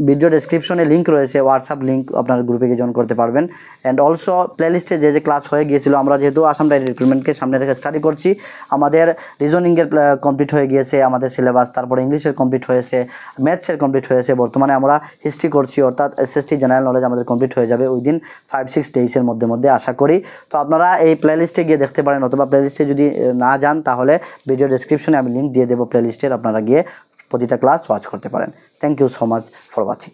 ভিডিও ডেসক্রিপশনে লিঙ্ক রয়েছে, হোয়াটসঅ্যাপ লিঙ্ক, আপনার গ্রুপে গিয়ে জয়েন করতে পারবেন। অ্যান্ড অলসো প্লেলিস্টে যে ক্লাস হয়ে গিয়েছিল, আমরা যেহেতু আসাম ডায়েরি রিক্রুটমেন্টকে সামনে রেখে স্টাডি করছি, আমাদের রিজনিংয়ের কমপ্লিট হয়ে গিয়েছে আমাদের সিলেবাস, তারপরে ইংলিশের কমপ্লিট হয়েছে, ম্যাথসের কমপ্লিট হয়েছে, বর্তমানে আমরা হিস্ট্রি করছি, অর্থাৎ SST জেনারেল নলেজ আমাদের কমপ্লিট হয়ে যাবে উইদিন 5-6 ডেইসের মধ্যে আশা করি। তো আপনারা এই প্লেলিস্টে গিয়ে দেখতে পারেন, অথবা প্লেলিস্টে যদি না যান তাহলে ভিডিও ডেসক্রিপশনে আমি লিঙ্ক দিয়ে দেবো প্লেলিস্টের, আপনারা গিয়ে প্রতিটা ক্লাস ওয়াচ করতে পারেন। Thank you so much for watching.